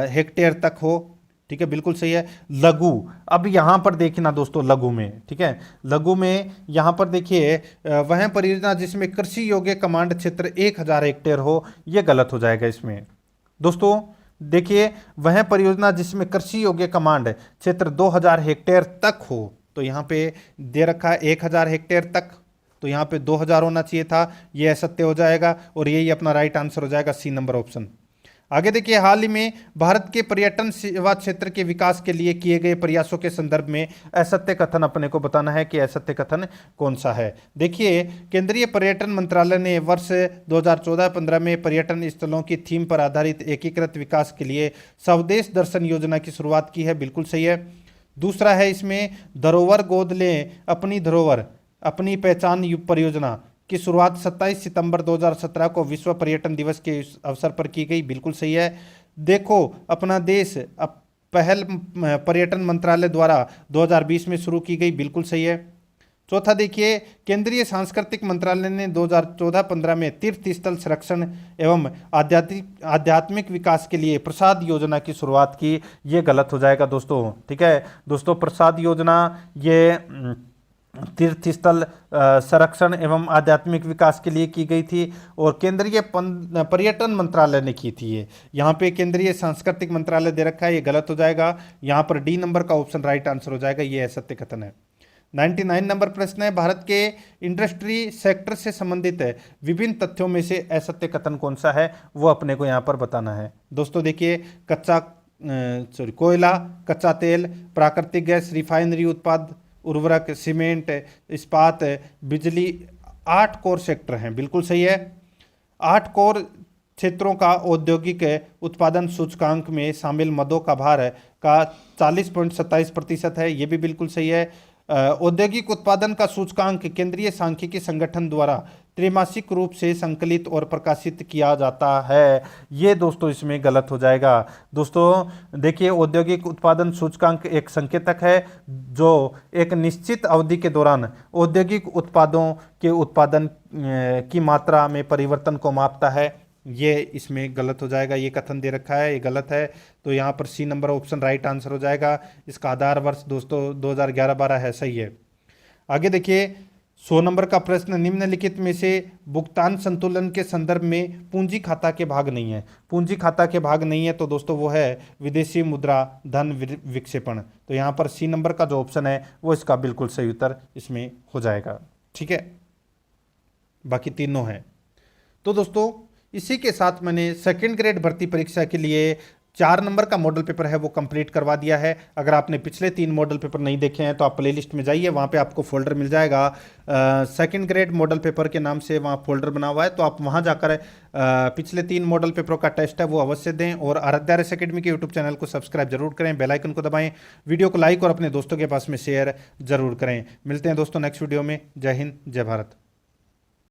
हेक्टेयर तक हो, ठीक है, बिल्कुल सही है। लघु, अब यहाँ पर देखना दोस्तों लघु में, ठीक है, लघु में यहाँ पर देखिए, वह परियोजना जिसमें कृषि योग्य कमांड क्षेत्र 1,000 हेक्टेयर हो, ये गलत हो जाएगा इसमें। दोस्तों देखिए, वह परियोजना जिसमें कृषि योग्य कमांड क्षेत्र 2,000 हेक्टेयर तक हो, तो यहाँ पे दे रखा है 1000 हेक्टेयर तक, तो यहाँ पे 2000 होना चाहिए था, ये असत्य हो जाएगा और यही अपना राइट आंसर हो जाएगा, सी नंबर ऑप्शन। आगे देखिए, हाल ही में भारत के पर्यटन सेवा क्षेत्र के विकास के लिए किए गए प्रयासों के संदर्भ में असत्य कथन अपने को बताना है कि असत्य कथन कौन सा है। देखिए, केंद्रीय पर्यटन मंत्रालय ने वर्ष 2014-15 में पर्यटन स्थलों की थीम पर आधारित एकीकृत विकास के लिए स्वदेश दर्शन योजना की शुरुआत की है, बिल्कुल सही है। दूसरा है इसमें धरोहर गोद लें अपनी धरोहर अपनी पहचान परियोजना की शुरुआत 27 सितंबर 2017 को विश्व पर्यटन दिवस के अवसर पर की गई, बिल्कुल सही है। देखो अपना देश पहल पर्यटन मंत्रालय द्वारा 2020 में शुरू की गई, बिल्कुल सही है। चौथा देखिए, केंद्रीय सांस्कृतिक मंत्रालय ने 2014-15 में तीर्थ स्थल संरक्षण एवं आध्यात्मिक विकास के लिए प्रसाद योजना की शुरुआत की, ये गलत हो जाएगा दोस्तों, ठीक है दोस्तों। प्रसाद योजना ये तीर्थ स्थल संरक्षण एवं आध्यात्मिक विकास के लिए की गई थी और केंद्रीय पर्यटन मंत्रालय ने की थी ये। यहाँ पे केंद्रीय सांस्कृतिक मंत्रालय दे रखा है, ये गलत हो जाएगा। यहाँ पर डी नंबर का ऑप्शन राइट आंसर हो जाएगा, ये असत्य कथन है। 99 नंबर प्रश्न है, भारत के इंडस्ट्री सेक्टर से संबंधित है विभिन्न तथ्यों में से असत्य कथन कौन सा है, वो अपने को यहाँ पर बताना है। दोस्तों देखिए, कोयला, कच्चा तेल, प्राकृतिक गैस, रिफाइनरी उत्पाद, उर्वरक, सीमेंट, इस्पात, बिजली, 8 कोर सेक्टर हैं, बिल्कुल सही है। 8 कोर क्षेत्रों का औद्योगिक उत्पादन सूचकांक में शामिल मदों का भार का 40.27% है, ये भी बिल्कुल सही है। औद्योगिक उत्पादन का सूचकांक केंद्रीय सांख्यिकी संगठन द्वारा त्रैमासिक रूप से संकलित और प्रकाशित किया जाता है, ये दोस्तों इसमें गलत हो जाएगा। दोस्तों देखिए, औद्योगिक उत्पादन सूचकांक एक संकेतक है जो एक निश्चित अवधि के दौरान औद्योगिक उत्पादों के उत्पादन की मात्रा में परिवर्तन को मापता है, ये इसमें गलत हो जाएगा। ये कथन दे रखा है, ये गलत है, तो यहाँ पर C number option right answer हो जाएगा। इसका आधार वर्ष दोस्तों 2011-12 है, सही है। आगे देखिए, 100 नंबर का प्रश्न, निम्नलिखित में से भुगतान संतुलन के संदर्भ में पूंजी खाता के भाग नहीं है। पूंजी खाता के भाग नहीं है तो दोस्तों वो है विदेशी मुद्रा धन विक्षेपण, तो यहाँ पर सी नंबर का जो ऑप्शन है वो इसका बिल्कुल सही उत्तर इसमें हो जाएगा, ठीक है। बाकी तीनों हैं। तो दोस्तों इसी के साथ मैंने सेकंड ग्रेड भर्ती परीक्षा के लिए 4 नंबर का मॉडल पेपर है वो कंप्लीट करवा दिया है। अगर आपने पिछले 3 मॉडल पेपर नहीं देखे हैं तो आप प्लेलिस्ट में जाइए, वहाँ पे आपको फोल्डर मिल जाएगा सेकंड ग्रेड मॉडल पेपर के नाम से, वहाँ फोल्डर बना हुआ है, तो आप वहाँ जाकर पिछले 3 मॉडल पेपरों का टेस्ट है वो अवश्य दें और आराध्या रेस अकेडमी के यूट्यूब चैनल को सब्सक्राइब जरूर करें, बेल आइकन को दबाएं, वीडियो को लाइक और अपने दोस्तों के पास में शेयर जरूर करें। मिलते हैं दोस्तों नेक्स्ट वीडियो में। जय हिंद, जय भारत।